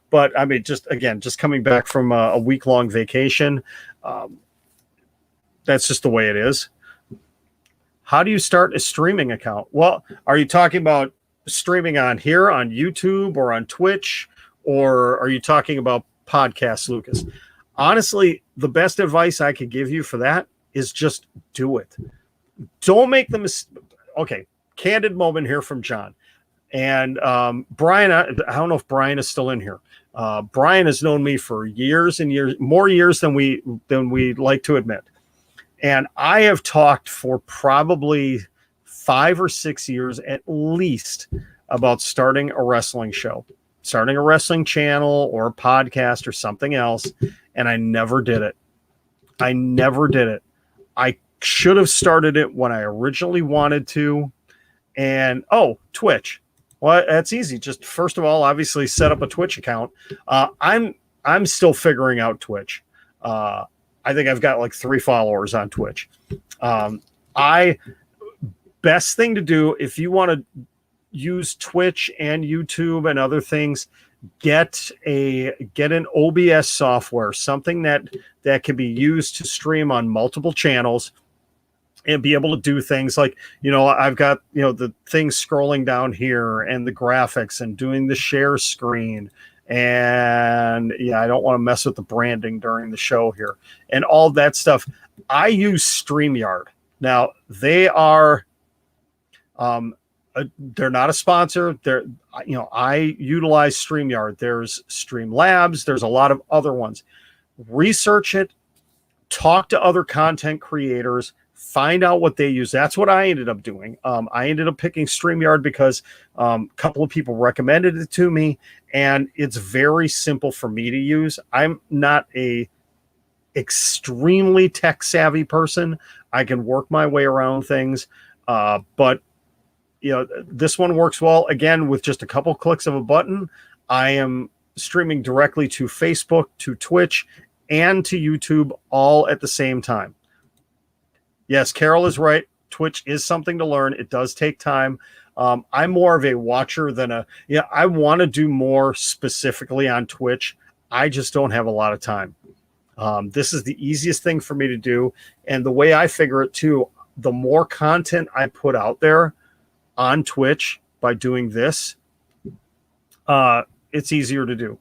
but I mean, just coming back from a week-long vacation, that's just the way it is. How do you start a streaming account? Well, are you talking about streaming on here, on YouTube, or on Twitch? Or are you talking about podcasts, Lucas? Honestly, the best advice I could give you for that is just do it. Don't make the mistake. Okay, candid moment here from John. And Brian, I don't know if Brian is still in here. Brian has known me for years and years, more years than we like to admit. And I have talked for probably 5 or 6 years at least about starting a wrestling show. Starting a wrestling channel or a podcast or something else, and I never did it. I never did it. I should have started it when I originally wanted to. And Twitch. Well, that's easy. Just first of all, obviously set up a Twitch account. I'm still figuring out Twitch. I think I've got like 3 followers on Twitch. Best thing to do if you want to use Twitch and YouTube and other things, get an OBS software, something that can be used to stream on multiple channels and be able to do things like, I've got, the things scrolling down here and the graphics and doing the share screen. And I don't want to mess with the branding during the show here and all that stuff. I use StreamYard. Now they are, they're not a sponsor. I utilize StreamYard. There's Streamlabs. There's a lot of other ones. Research it, talk to other content creators, find out what they use. That's what I ended up doing. I ended up picking StreamYard because a couple of people recommended it to me, and it's very simple for me to use. I'm not a extremely tech savvy person. I can work my way around things, but this one works well. Again, with just a couple clicks of a button, I am streaming directly to Facebook, to Twitch, and to YouTube all at the same time. Yes, Carol is right. Twitch is something to learn. It does take time. I'm more of a watcher than I want to do more specifically on Twitch. I just don't have a lot of time. This is the easiest thing for me to do. And the way I figure it too, the more content I put out there on Twitch by doing this, it's easier to do.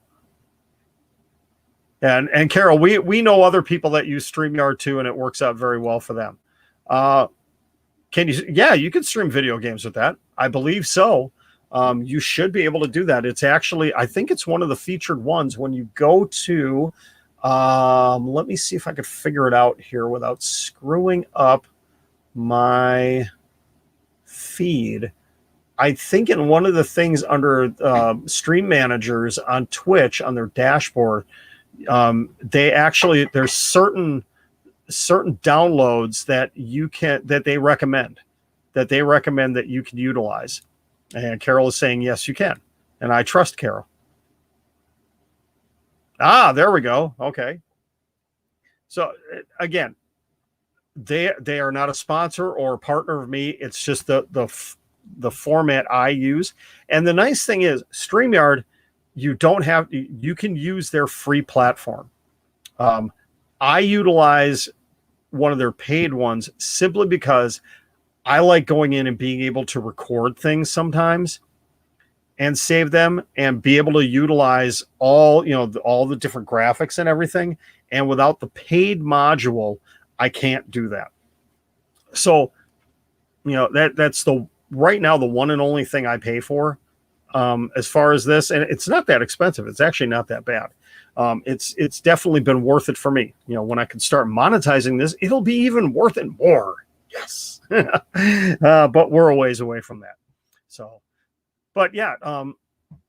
And Carol, we know other people that use StreamYard too, and it works out very well for them. Can you? Yeah, you can stream video games with that. I believe so. You should be able to do that. It's actually, I think it's one of the featured ones when you go to, let me see if I could figure it out here without screwing up my feed. I think in one of the things under stream managers on Twitch on their dashboard, there's certain downloads that they recommend that you can utilize. And Carol is saying, yes, you can. And I trust Carol. There we go. Okay. So again, they are not a sponsor or a partner of me. It's just the format I use. And the nice thing is StreamYard, you can use their free platform. I utilize one of their paid ones simply because I like going in and being able to record things sometimes and save them and be able to utilize all the different graphics and everything. And without the paid module, I can't do that. So, that's right now the one and only thing I pay for as far as this. And it's not that expensive. It's actually not that bad. It's definitely been worth it for me. When I can start monetizing this, it'll be even worth it more. Yes. But we're a ways away from that. So, but yeah,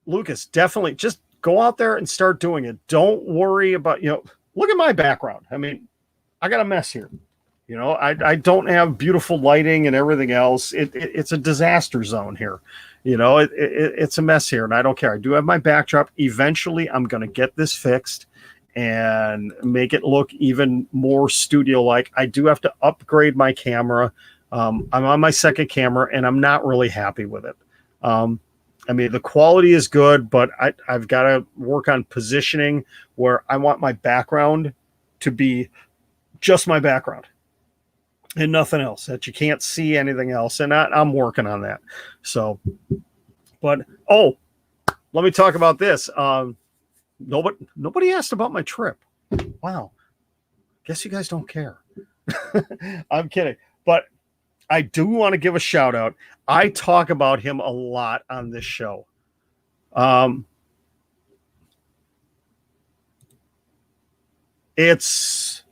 Lucas, definitely just go out there and start doing it. Don't worry about, look at my background. I mean, I got a mess here. I don't have beautiful lighting and everything else. It's a disaster zone here. It's a mess here, and I don't care. I do have my backdrop. Eventually, I'm going to get this fixed and make it look even more studio-like. I do have to upgrade my camera. I'm on my second camera, and I'm not really happy with it. The quality is good, but I've got to work on positioning where I want my background to be just my background and nothing else, that you can't see anything else. And I'm working on that. So, but, let me talk about this. Nobody asked about my trip. Wow. Guess you guys don't care. I'm kidding. But I do want to give a shout out. I talk about him a lot on this show. It's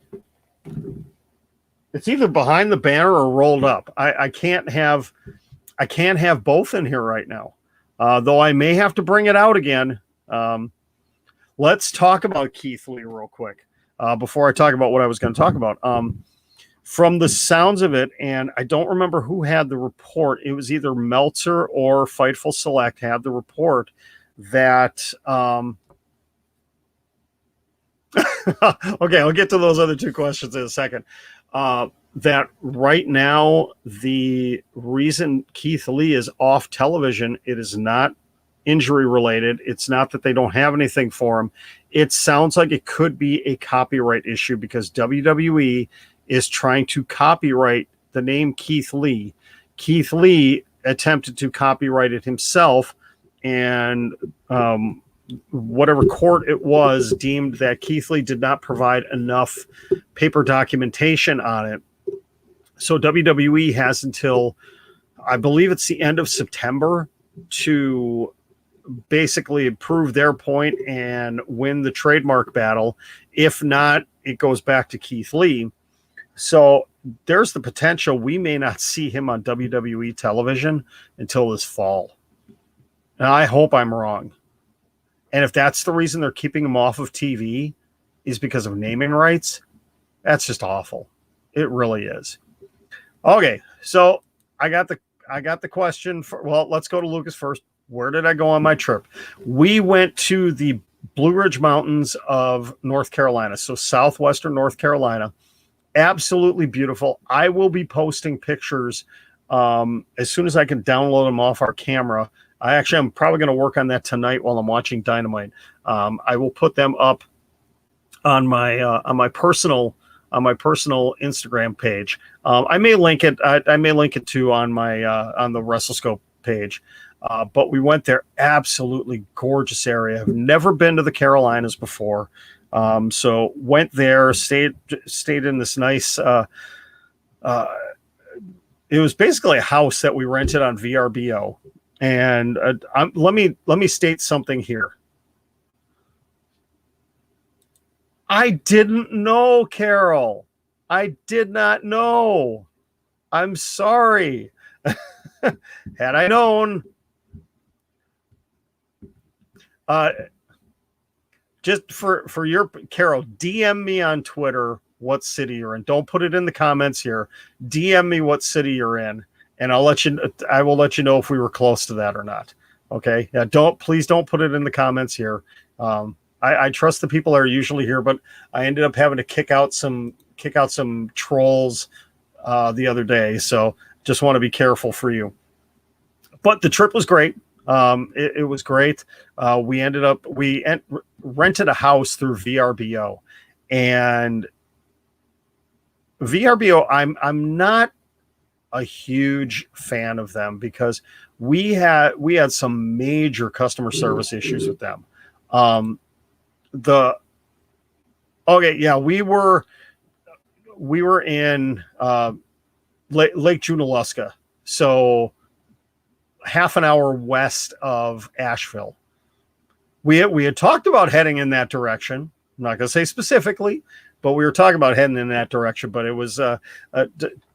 either behind the banner or rolled up. I can't have both in here right now. Though I may have to bring it out again. Let's talk about Keith Lee real quick. before I talk about what I was going to talk about. From the sounds of it, and I don't remember who had the report. It was either Meltzer or Fightful Select had the report that okay, I'll get to those other two questions in a second. That right now, the reason Keith Lee is off television, it is not injury related. It's not that they don't have anything for him. It sounds like it could be a copyright issue because WWE is trying to copyright the name Keith Lee. Keith Lee attempted to copyright it himself, and whatever court it was deemed that Keith Lee did not provide enough paper documentation on it. So WWE has until, I believe it's the end of September, to basically prove their point and win the trademark battle. If not, it goes back to Keith Lee. So there's the potential we may not see him on WWE television until this fall. And I hope I'm wrong. And if that's the reason they're keeping him off of TV is because of naming rights, that's just awful. It really is. Okay, so I got the question for, well, let's go to Lucas first. Where did I go on my trip? We went to the Blue Ridge Mountains of North Carolina, so southwestern North Carolina. Absolutely beautiful. I will be posting pictures as soon as I can download them off our camera. I'm probably going to work on that tonight while I'm watching Dynamite. I will put them up on my personal Instagram page. I may link it. I may link it too on my on the WrestleScope page. But we went there. Absolutely gorgeous area. I've never been to the Carolinas before. So went there, stayed in this nice, it was basically a house that we rented on VRBO. And let me state something here. I didn't know, Carol. I did not know. I'm sorry. Had I known, just for your, Carol, DM me on Twitter what city you're in. Don't put it in the comments here. DM me what city you're in, and I will let you know if we were close to that or not. Okay. Yeah. Please don't put it in the comments here. I trust the people that are usually here, but I ended up having to kick out some trolls the other day. So just want to be careful for you. But the trip was great. It was great. We rented a house through VRBO, and VRBO, I'm not a huge fan of them because we had some major customer service issues with them. We were in Lake Junaluska, so half an hour west of Asheville. We had talked about heading in that direction. I'm not going to say specifically, but we were talking about heading in that direction. But it was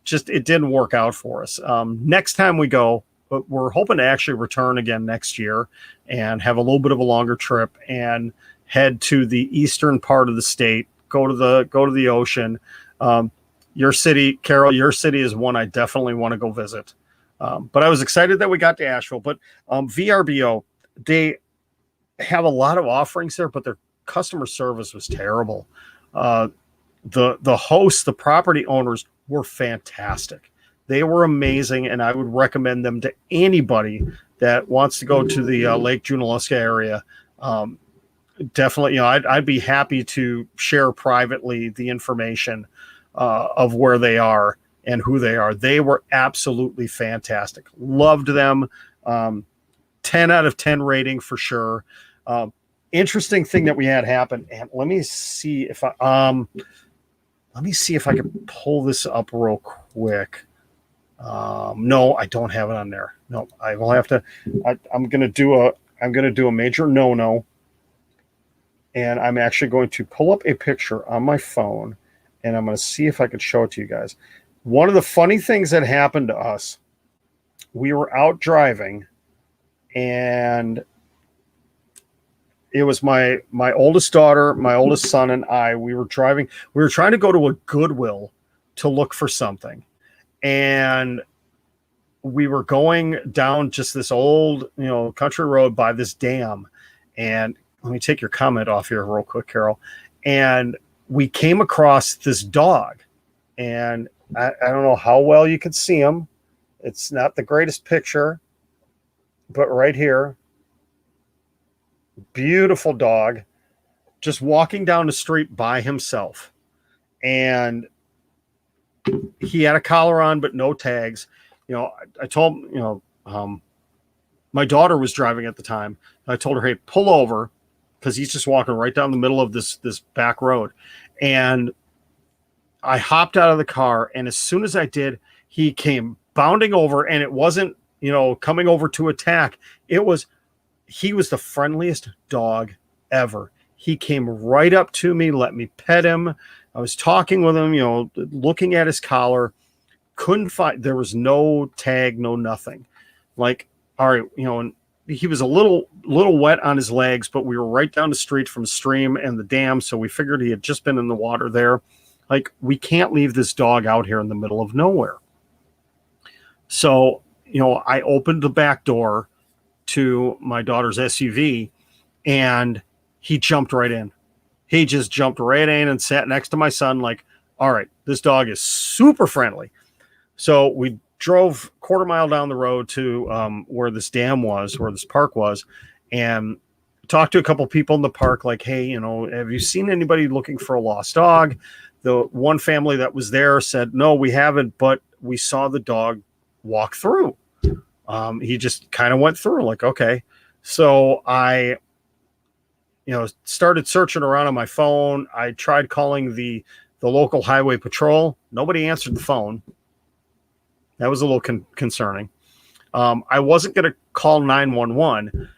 just it didn't work out for us. Next time we go, but we're hoping to actually return again next year and have a little bit of a longer trip and head to the eastern part of the state. Go to the ocean. Your city, Carol, your city is one I definitely want to go visit. But I was excited that we got to Asheville. But VRBO, they have a lot of offerings there, but their customer service was terrible. The hosts, the property owners were fantastic. They were amazing, and I would recommend them to anybody that wants to go to the Lake Junaluska area. Definitely, I'd be happy to share privately the information of where they are and who they are. They were absolutely fantastic. Loved them. 10 out of 10 rating for sure. Interesting thing that we had happen. And let me see if I can pull this up real quick. No, I don't have it on there. No, I will have to. I'm going to do a major no-no. And I'm actually going to pull up a picture on my phone, and I'm going to see if I can show it to you guys. One of the funny things that happened to us, we were out driving, and it was my oldest daughter, my oldest son, and I. We were driving. We were trying to go to a Goodwill to look for something, and we were going down just this old, country road by this dam. And let me take your comment off here real quick, Carol. And we came across this dog, and I don't know how well you can see him. It's not the greatest picture, but right here, beautiful dog, just walking down the street by himself. And he had a collar on, but no tags. I told, my daughter was driving at the time. I told her, hey, pull over, because he's just walking right down the middle of this back road. And I hopped out of the car, and as soon as I did, he came bounding over, and it wasn't, coming over to attack. He was the friendliest dog ever. He came right up to me, let me pet him. I was talking with him, looking at his collar. Couldn't find, there was no tag, no nothing. Like, all right, and he was a little wet on his legs, but we were right down the street from the stream and the dam, so we figured he had just been in the water there. Like, we can't leave this dog out here in the middle of nowhere. So, I opened the back door to my daughter's SUV, and he jumped right in. He just jumped right in and sat next to my son like, all right, this dog is super friendly. So we drove a quarter mile down the road to where this dam was, where this park was, and talked to a couple people in the park like, hey, have you seen anybody looking for a lost dog? The one family that was there said, no, we haven't, but we saw the dog walk through. He just kind of went through, like, okay. So I, started searching around on my phone. I tried calling the local highway patrol. Nobody answered the phone. That was a little concerning. I wasn't going to call 911.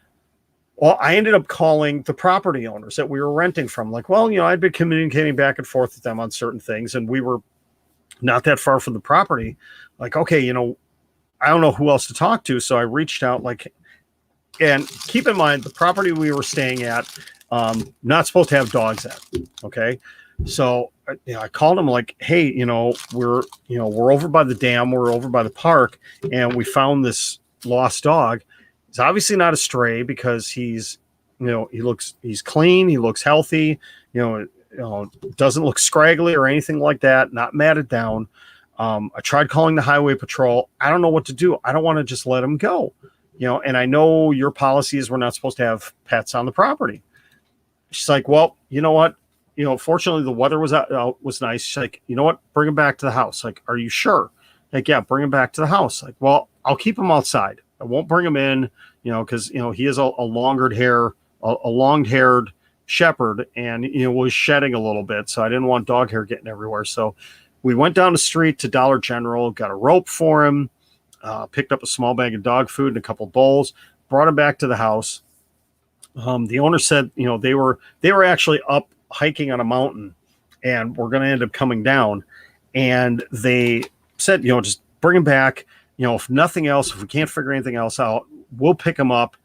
Well, I ended up calling the property owners that we were renting from. Like, well, I'd been communicating back and forth with them on certain things, and we were not that far from the property. Like, okay, I don't know who else to talk to. So I reached out, and keep in mind, the property we were staying at, not supposed to have dogs at. Okay. So I called him like, hey, we're over by the dam, we're over by the park, and we found this lost dog. He's obviously not a stray because he's clean, he looks healthy, doesn't look scraggly or anything like that, not matted down. I tried calling the highway patrol. I don't know what to do. I don't want to just let him go, and I know your policy is we're not supposed to have pets on the property. She's like, well, you know what? Fortunately the weather was nice. She's like, you know what? Bring him back to the house. Like, are you sure? Like, yeah, bring him back to the house. Like, well, I'll keep him outside. I won't bring him in, because, he is a long-haired shepherd, and, was shedding a little bit. So I didn't want dog hair getting everywhere. So we went down the street to Dollar General, got a rope for him, picked up a small bag of dog food and a couple bowls, brought him back to the house. The owner said, they were actually up hiking on a mountain and we're going to end up coming down. And they said, just bring him back. If nothing else, if we can't figure anything else out, we'll pick him up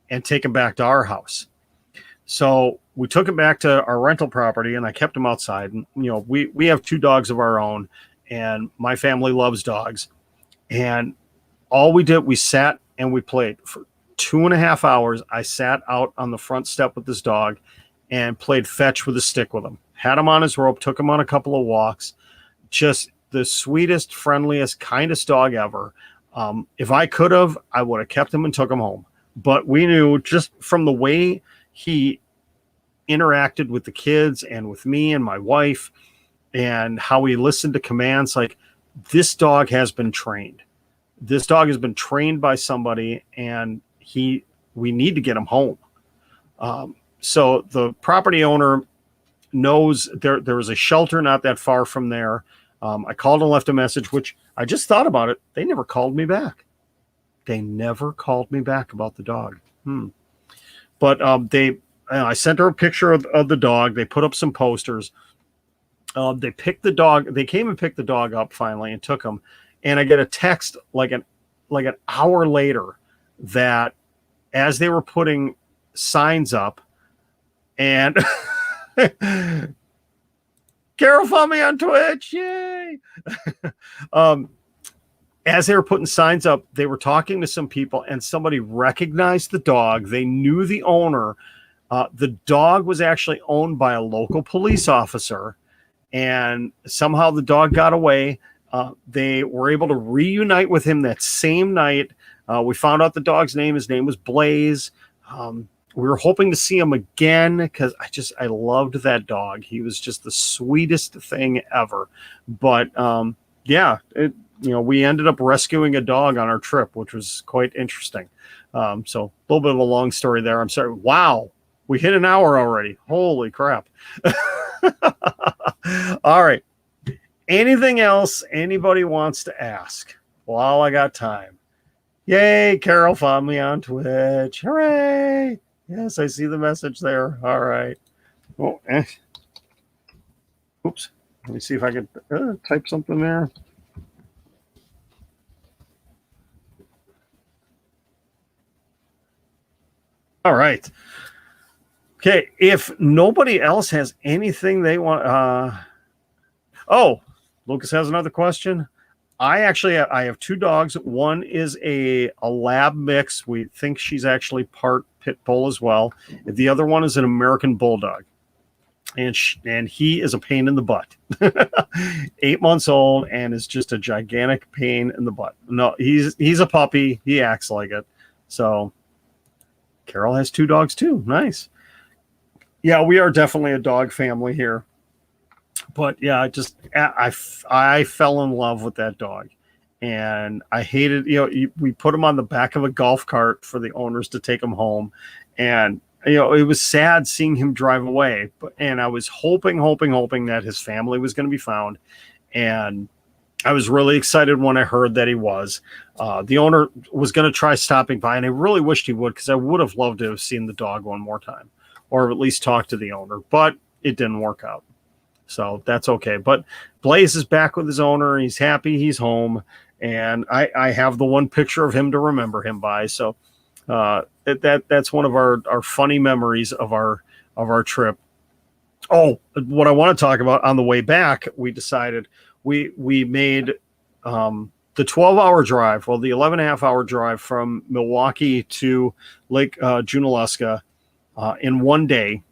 and take him back to our house. So we took him back to our rental property, and I kept him outside. And, we have 2 dogs of our own, and my family loves dogs. And all we did, we sat and we played for 2.5 hours. I sat out on the front step with this dog and played fetch with a stick with him. Had him on his rope, took him on a couple of walks. Just the sweetest, friendliest, kindest dog ever. If I could have, I would have kept him and took him home. But we knew just from the way he interacted with the kids and with me and my wife and how he listened to commands, like, this dog has been trained. This dog has been trained by somebody, and we need to get him home. So the property owner knows there was a shelter not that far from there. I called and left a message, which I just thought about it. They never called me back. They never called me back about the dog. But I sent her a picture of the dog. They put up some posters. They picked the dog. They came and picked the dog up finally and took him. And I get a text like an hour later that as they were putting signs up, And Carol found me on Twitch. Yay. As they were putting signs up, they were talking to some people, and somebody recognized the dog. They knew the owner. The dog was actually owned by a local police officer, and somehow the dog got away. They were able to reunite with him that same night. We found out the dog's name. His name was Blaze. We were hoping to see him again because I loved that dog. He was just the sweetest thing ever. But we ended up rescuing a dog on our trip, which was quite interesting. So a little bit of a long story there. I'm sorry. Wow. We hit an hour already. Holy crap. All right. Anything else anybody wants to ask while I got time? Yay, Carol found me on Twitch. Hooray. Yes, I see the message there. All right. Oh, Oops. Let me see if I can type something there. All right. Okay. If nobody else has anything they want. Lucas has another question. I have two dogs. One is a lab mix. We think she's actually part pit bull as well. The other one is an American bulldog, and he is a pain in the butt. 8 months old and is just a gigantic pain in the butt. No, he's a puppy. He acts like it. So Carol has two dogs too. Nice. Yeah, we are definitely a dog family here. But yeah, I fell in love with that dog, and I hated, we put him on the back of a golf cart for the owners to take him home. And, it was sad seeing him drive away, and I was hoping that his family was going to be found. And I was really excited when I heard that he was. The owner was going to try stopping by, and I really wished he would, because I would have loved to have seen the dog one more time, or at least talk to the owner, but it didn't work out. So that's okay. But Blaze is back with his owner. He's happy. He's home. And I have the one picture of him to remember him by. So that's one of our funny memories of our trip. Oh, what I want to talk about on the way back, we decided we made the 12-hour drive, the 11.5-hour drive from Milwaukee to Lake Junaluska in one day.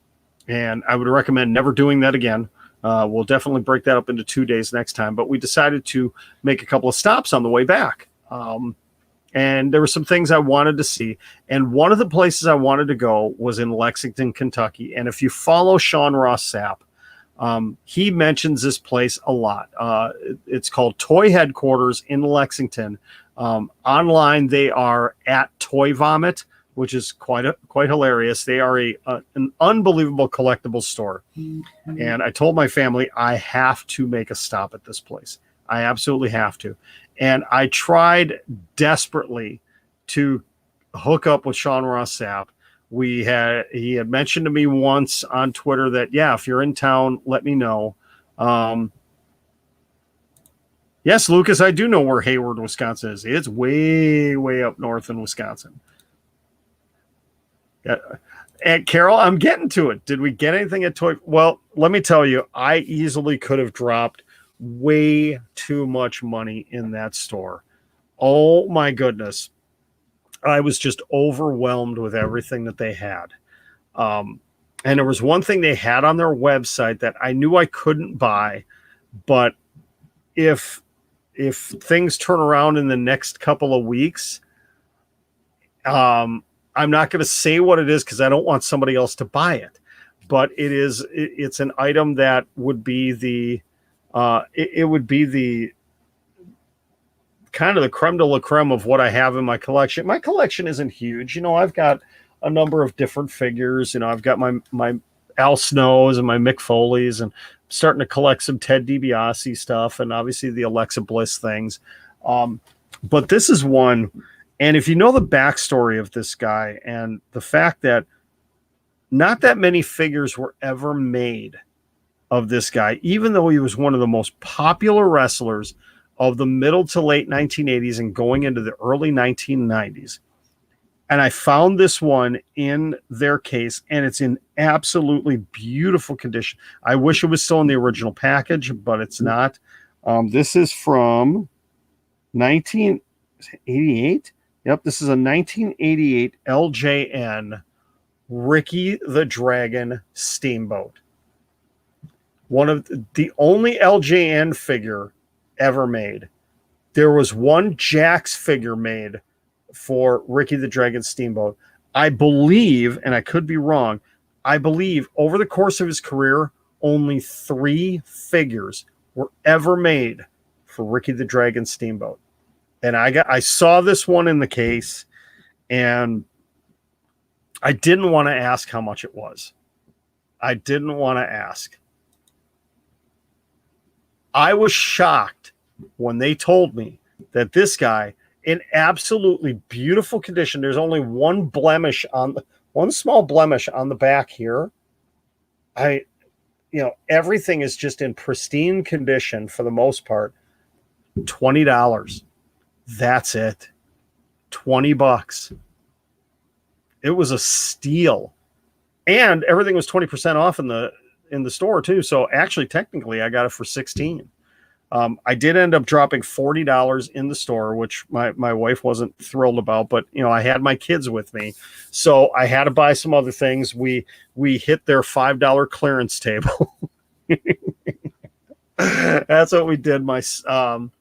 And I would recommend never doing that again. We'll definitely break that up into 2 days next time, but we decided to make a couple of stops on the way back. And there were some things I wanted to see. And one of the places I wanted to go was in Lexington, Kentucky. And if you follow Sean Ross Sapp, he mentions this place a lot. It's called Toy Headquarters in Lexington. Online, they are at Toy Vomit, which is quite hilarious. They are an unbelievable collectible store. Mm-hmm. And I told my family I have to make a stop at this place. I absolutely have to. And I tried desperately to hook up with Sean Ross Sapp. He had mentioned to me once on Twitter that, if you're in town, let me know. Yes, Lucas, I do know where Hayward, Wisconsin is. It's way, way up north in Wisconsin. And Carol, I'm getting to it. Did we get anything at Toy? Well, let me tell you, I easily could have dropped way too much money in that store. Oh my goodness. I was just overwhelmed with everything that they had. And there was one thing they had on their website that I knew I couldn't buy, but if things turn around in the next couple of weeks, I'm not going to say what it is because I don't want somebody else to buy it, but it's an item that would be the kind of the creme de la creme of what I have in my collection. My collection isn't huge. I've got a number of different figures. I've got my Al Snows and my Mick Foleys, and I'm starting to collect some Ted DiBiase stuff, and obviously the Alexa Bliss things. But this is one. And if you know the backstory of this guy and the fact that not that many figures were ever made of this guy, even though he was one of the most popular wrestlers of the middle to late 1980s and going into the early 1990s, And I found this one in their case, and it's in absolutely beautiful condition. I wish it was still in the original package, but it's not. This is from 1988. Yep, this is a 1988 LJN Ricky the Dragon Steamboat. One of the only LJN figure ever made. There was one Jakks figure made for Ricky the Dragon Steamboat. I believe, and I could be wrong, I believe over the course of his career, only 3 figures were ever made for Ricky the Dragon Steamboat. And I saw this one in the case, and I didn't want to ask how much it was. I didn't want to ask. I was shocked when they told me that this guy, in absolutely beautiful condition, there's only one small blemish on the back here. Everything is just in pristine condition for the most part. $20. That's it. $20. It was a steal. And everything was 20% off in the store too. So actually, technically, I got it for $16. I did end up dropping $40 in the store, which my wife wasn't thrilled about, but I had my kids with me, so I had to buy some other things. We hit their $5 clearance table. That's what we did. What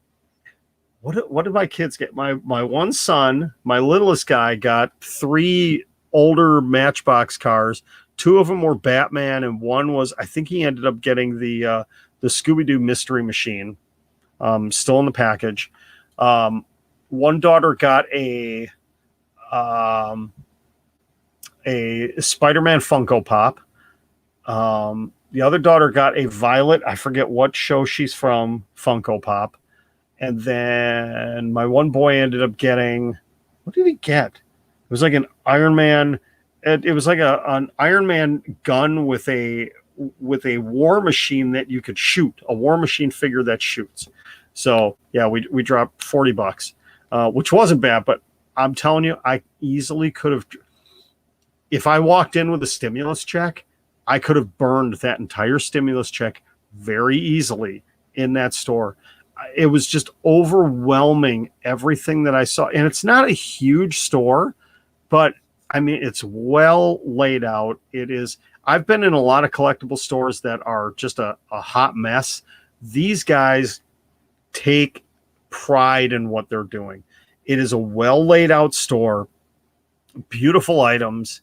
did my kids get? My one son, my littlest guy, got 3 older Matchbox cars. 2 of them were Batman, and one was, I think he ended up getting the Scooby-Doo Mystery Machine, still in the package. One daughter got a Spider-Man Funko Pop. The other daughter got a Violet, I forget what show she's from, Funko Pop. And then my one boy ended up getting, what did he get? It was like an Iron Man. It was like an Iron Man gun with a war machine that you could shoot, a war machine figure that shoots. So yeah, we dropped $40, which wasn't bad, but I'm telling you, I easily could have, if I walked in with a stimulus check, I could have burned that entire stimulus check very easily in that store. It was just overwhelming, everything that I saw. And it's not a huge store, but I mean, it's well laid out. It is. I've been in a lot of collectible stores that are just a hot mess. These guys take pride in what they're doing. It is a well laid out store, beautiful items.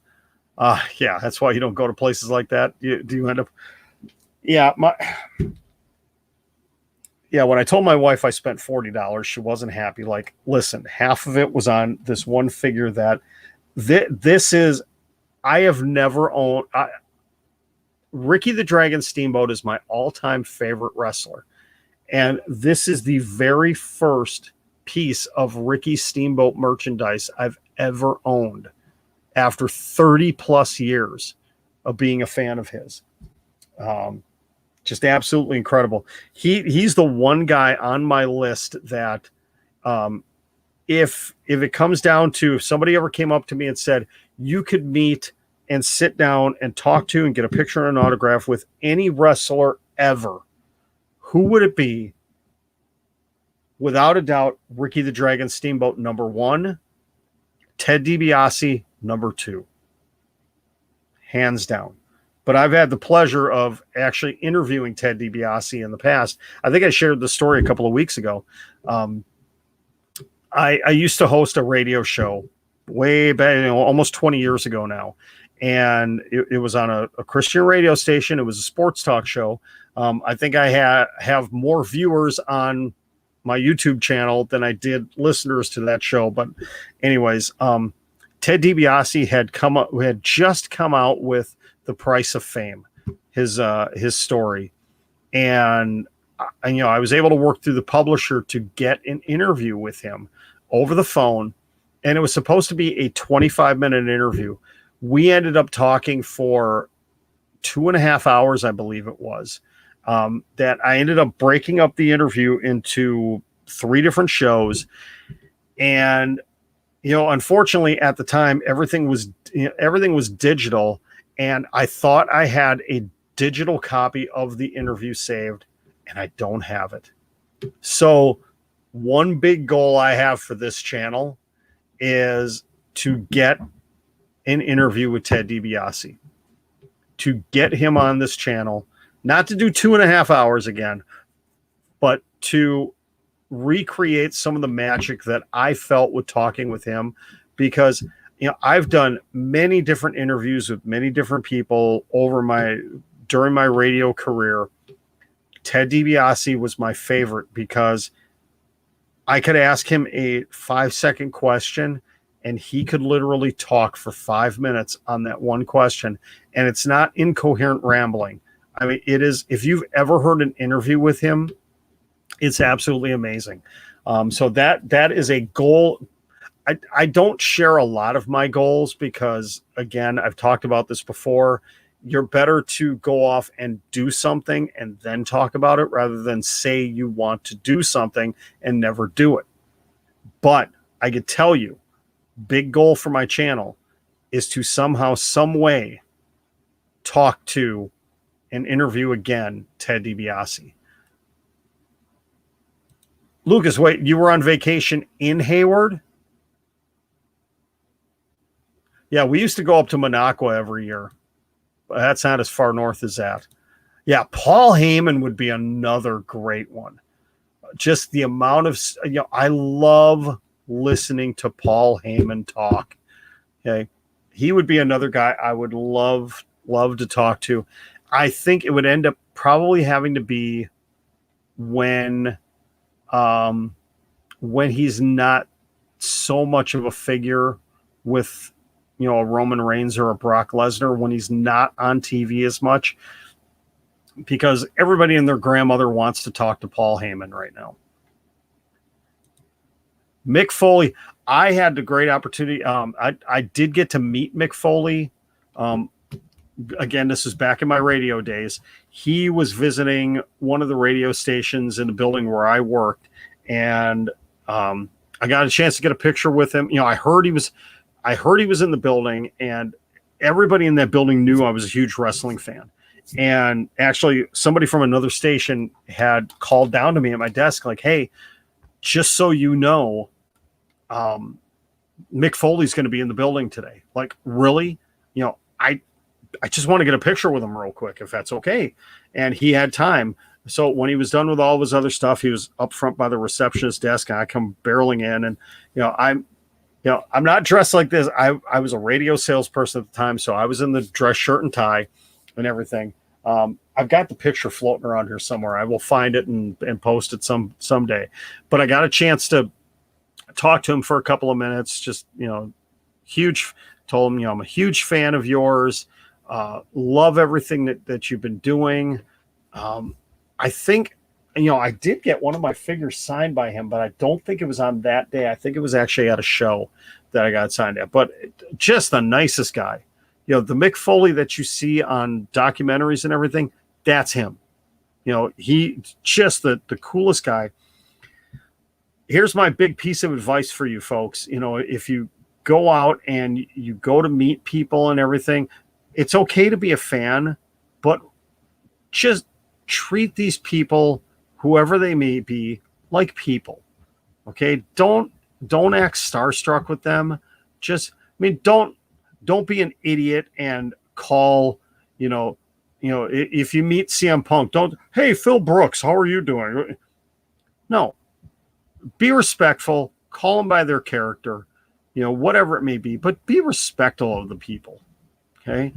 Yeah, that's why you don't go to places like that. You end up, when I told my wife I spent $40, she wasn't happy. Like, listen, half of it was on this one figure that this is, I have never owned. Ricky the Dragon Steamboat is my all-time favorite wrestler. And this is the very first piece of Ricky Steamboat merchandise I've ever owned after 30 plus years of being a fan of his. Just absolutely incredible. He's the one guy on my list that if it comes down to, if somebody ever came up to me and said, you could meet and sit down and talk to and get a picture and an autograph with any wrestler ever, who would it be? Without a doubt, Ricky the Dragon Steamboat, number 1, Ted DiBiase, number 2, hands down. But I've had the pleasure of actually interviewing Ted DiBiase in the past. I think I shared the story a couple of weeks ago. I used to host a radio show way back, almost 20 years ago now. And it was on a Christian radio station. It was a sports talk show. I think I have more viewers on my YouTube channel than I did listeners to that show. But anyways, Ted DiBiase had just come out with The Price of Fame, his story. And I was able to work through the publisher to get an interview with him over the phone. And it was supposed to be a 25-minute interview. We ended up talking for 2.5 hours, I believe it was, that I ended up breaking up the interview into 3 different shows. And unfortunately at the time, everything was digital, and I thought I had a digital copy of the interview saved, and I don't have it. So one big goal I have for this channel is to get an interview with Ted DiBiase, to get him on this channel, not to do 2.5 hours again, but to recreate some of the magic that I felt with talking with him, because I've done many different interviews with many different people during my radio career. Ted DiBiase was my favorite because I could ask him a 5-second question and he could literally talk for 5 minutes on that one question, and it's not incoherent rambling. I mean, it is. If you've ever heard an interview with him, it's absolutely amazing. So that is a goal. I don't share a lot of my goals because, again, I've talked about this before. You're better to go off and do something and then talk about it rather than say you want to do something and never do it. But I could tell you, big goal for my channel is to somehow, some way talk to and interview again Ted DiBiase. Lucas, wait, you were on vacation in Hayward? Yeah, we used to go up to Minocqua every year. But that's not as far north as that. Yeah, Paul Heyman would be another great one. Just the amount of, I love listening to Paul Heyman talk. Okay. He would be another guy I would love to talk to. I think it would end up probably having to be when he's not so much of a figure with, a Roman Reigns or a Brock Lesnar, when he's not on TV as much, because everybody and their grandmother wants to talk to Paul Heyman right now. Mick Foley, I had the great opportunity. I did get to meet Mick Foley. Again, this is back in my radio days. He was visiting one of the radio stations in the building where I worked, and I got a chance to get a picture with him. I heard he was in the building, and everybody in that building knew I was a huge wrestling fan. And actually, somebody from another station had called down to me at my desk, like, "Hey, just so you know, Mick Foley's going to be in the building today." Like, really? I just want to get a picture with him real quick, if that's okay. And he had time. So when he was done with all of his other stuff, he was up front by the receptionist desk, and I come barreling in, and I'm not dressed like this. I was a radio salesperson at the time, so I was in the dress shirt and tie and everything. I've got the picture floating around here somewhere. I will find it and post it someday. But I got a chance to talk to him for a couple of minutes. Just told him I'm a huge fan of yours. Love everything that you've been doing. I think. I did get one of my figures signed by him, but I don't think it was on that day. I think it was actually at a show that I got signed at. But just the nicest guy. The Mick Foley that you see on documentaries and everything, that's him. He just the coolest guy. Here's my big piece of advice for you folks. If you go out and you go to meet people and everything, it's okay to be a fan, but just treat these people, whoever they may be, like people. Okay? Don't act starstruck with them. Don't be an idiot and call, if you meet CM Punk, don't, "Hey, Phil Brooks, how are you doing?" No. Be respectful, call them by their character, whatever it may be, but be respectful of the people. Okay?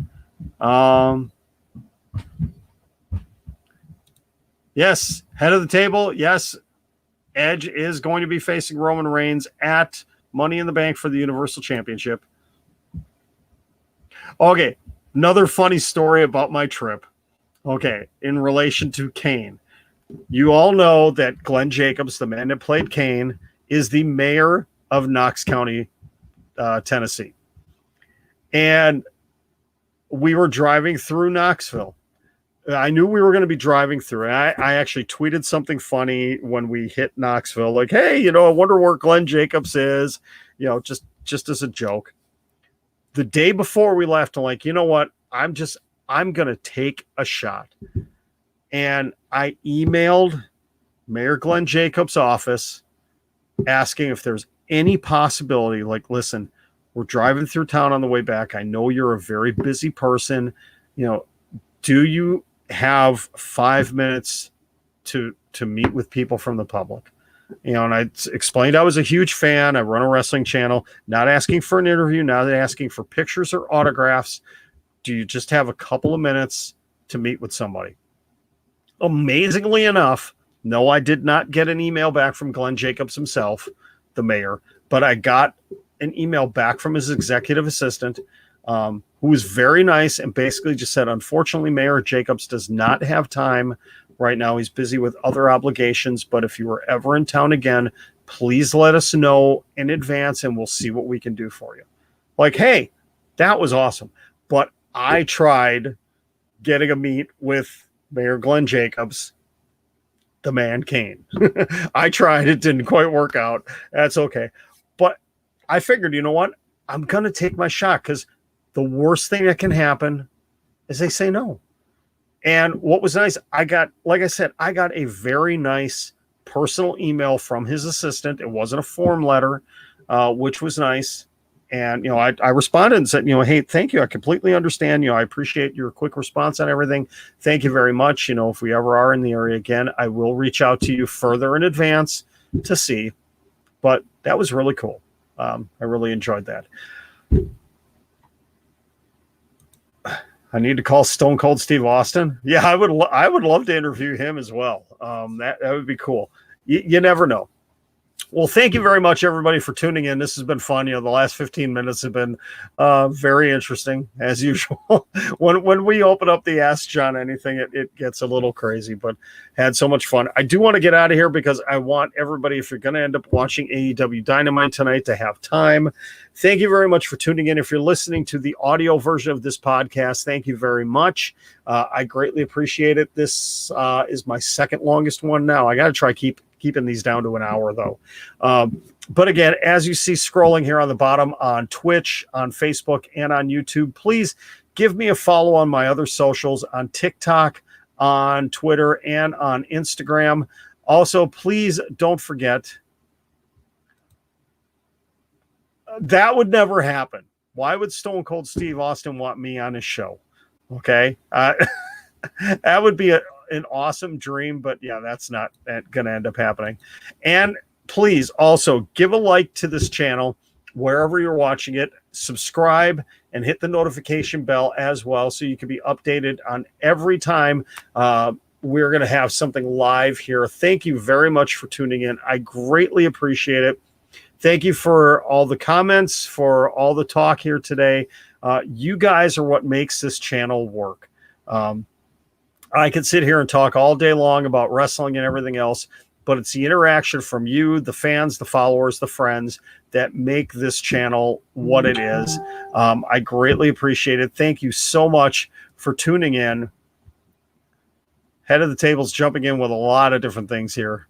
Yes, head of the table. Yes, Edge is going to be facing Roman Reigns at Money in the Bank for the Universal Championship. Okay, another funny story about my trip. Okay, in relation to Kane. You all know that Glenn Jacobs, the man that played Kane, is the mayor of Knox County, Tennessee. And we were driving through Knoxville. I knew we were going to be driving through, and I actually tweeted something funny when we hit Knoxville, like, "Hey, I wonder where Glenn Jacobs is." Just just as a joke. The day before we left, I'm like, you know what? I'm going to take a shot. And I emailed Mayor Glenn Jacobs' office asking if there's any possibility, like, listen, we're driving through town on the way back. I know you're a very busy person. Do you have 5 minutes to meet with people from the public? And I explained I was a huge fan. I run a wrestling channel, not asking for an interview, not asking for pictures or autographs. Do you just have a couple of minutes to meet with somebody? Amazingly enough, no, I did not get an email back from Glenn Jacobs himself, the mayor, but I got an email back from his executive assistant, who was very nice and basically just said, unfortunately, Mayor Jacobs does not have time right now. He's busy with other obligations, but if you were ever in town again, please let us know in advance and we'll see what we can do for you. Like, hey, that was awesome. But I tried getting a meet with Mayor Glenn Jacobs, the man Kane. I tried. It didn't quite work out. That's okay. But I figured, you know what? I'm going to take my shot because the worst thing that can happen is they say no. And what was nice, like I said, I got a very nice personal email from his assistant. It wasn't a form letter, which was nice. And, I responded and said, hey, thank you. I completely understand. I appreciate your quick response on everything. Thank you very much. If we ever are in the area again, I will reach out to you further in advance to see. But that was really cool. I really enjoyed that. I need to call Stone Cold Steve Austin. Yeah, I would love to interview him as well. That would be cool. You never know. Well, thank you very much, everybody, for tuning in. This has been fun. The last 15 minutes have been very interesting, as usual. when we open up the Ask John Anything, it gets a little crazy, but had so much fun. I do want to get out of here because I want everybody, if you're going to end up watching AEW Dynamite tonight, to have time. Thank you very much for tuning in. If you're listening to the audio version of this podcast, thank you very much. I greatly appreciate it. This is my second longest one now. I got to try keeping these down to an hour, though. But again, as you see scrolling here on the bottom on Twitch, on Facebook, and on YouTube, please give me a follow on my other socials on TikTok, on Twitter, and on Instagram. Also, please don't forget, that would never happen. Why would Stone Cold Steve Austin want me on his show? Okay. That would be an awesome dream, but yeah, that's not going to end up happening. And please also give a like to this channel wherever you're watching it, subscribe, and hit the notification bell as well so you can be updated on every time we're going to have something live here. Thank you very much for tuning in. I greatly appreciate it. Thank you for all the comments, for all the talk here today. You guys are what makes this channel work. I could sit here and talk all day long about wrestling and everything else, but it's the interaction from you, the fans, the followers, the friends that make this channel what it is. I greatly appreciate it. Thank you so much for tuning in. Head of the table's jumping in with a lot of different things here.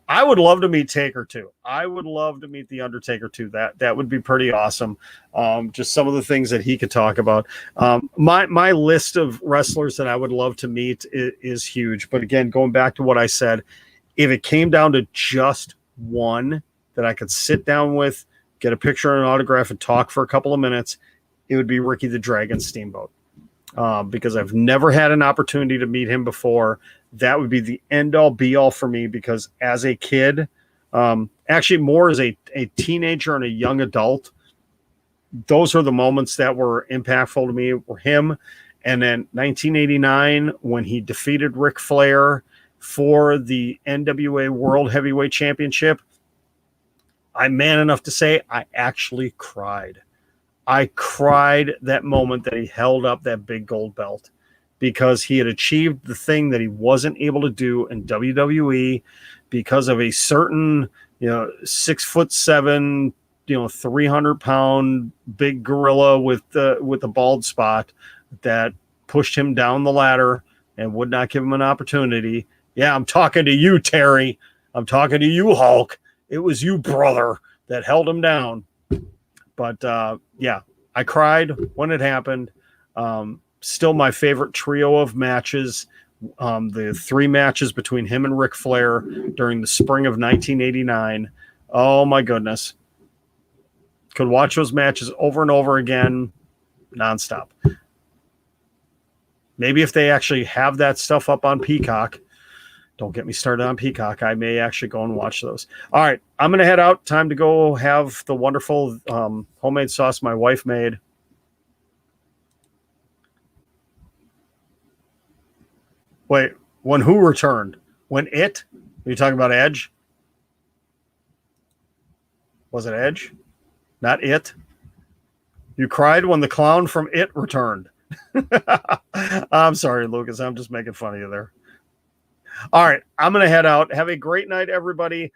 I would love to meet Taker too. I would love to meet The Undertaker too. That would be pretty awesome. Just some of the things that he could talk about. My list of wrestlers that I would love to meet is huge. But again, going back to what I said, if it came down to just one that I could sit down with, get a picture and an autograph and talk for a couple of minutes, it would be Ricky the Dragon Steamboat. Because I've never had an opportunity to meet him before. That would be the end-all, be-all for me, because as a kid, actually more as a teenager and a young adult, those are the moments that were impactful to me, were him. And then 1989, when he defeated Ric Flair for the NWA World Heavyweight Championship, I'm man enough to say I actually cried. I cried that moment that he held up that big gold belt, because he had achieved the thing that he wasn't able to do in WWE because of a certain, 6'7", 300-pound big gorilla with the bald spot that pushed him down the ladder and would not give him an opportunity. Yeah, I'm talking to you, Terry. I'm talking to you, Hulk. It was you, brother, that held him down. But yeah, I cried when it happened. Still my favorite trio of matches. The 3 matches between him and Ric Flair during the spring of 1989. Oh my goodness. Could watch those matches over and over again, nonstop. Maybe if they actually have that stuff up on Peacock, don't get me started on Peacock, I may actually go and watch those. All right, I'm going to head out. Time to go have the wonderful homemade sauce my wife made. Wait, when who returned? When it? Are you talking about Edge? Was it Edge? Not it? You cried when the clown from It returned. I'm sorry, Lucas. I'm just making fun of you there. All right, I'm going to head out. Have a great night, everybody.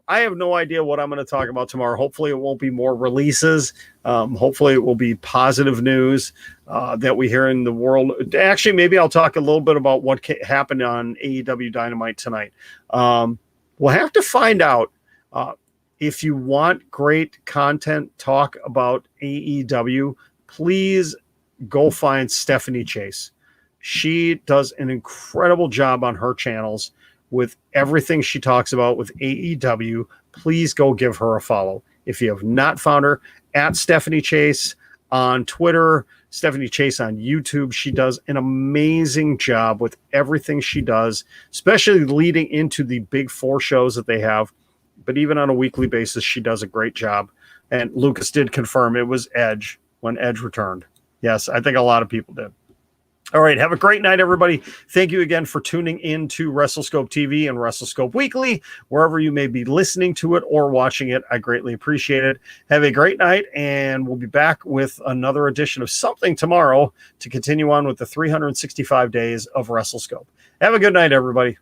I have no idea what I'm going to talk about tomorrow. Hopefully it won't be more releases. Hopefully it will be positive news that we hear in the world. Actually, maybe I'll talk a little bit about what happened on AEW Dynamite tonight. We'll have to find out if you want great content talk about AEW, please go find Stephanie Chase. She does an incredible job on her channels with everything she talks about with AEW. Please go give her a follow. If you have not found her, at Stephanie Chase on Twitter, Stephanie Chase on YouTube. She does an amazing job with everything she does, especially leading into the big 4 shows that they have. But even on a weekly basis, she does a great job. And Lucas did confirm it was Edge when Edge returned. Yes, I think a lot of people did. All right, have a great night, everybody. Thank you again for tuning in to WrestleScope TV and WrestleScope Weekly, wherever you may be listening to it or watching it. I greatly appreciate it. Have a great night, and we'll be back with another edition of something tomorrow to continue on with the 365 days of WrestleScope. Have a good night, everybody.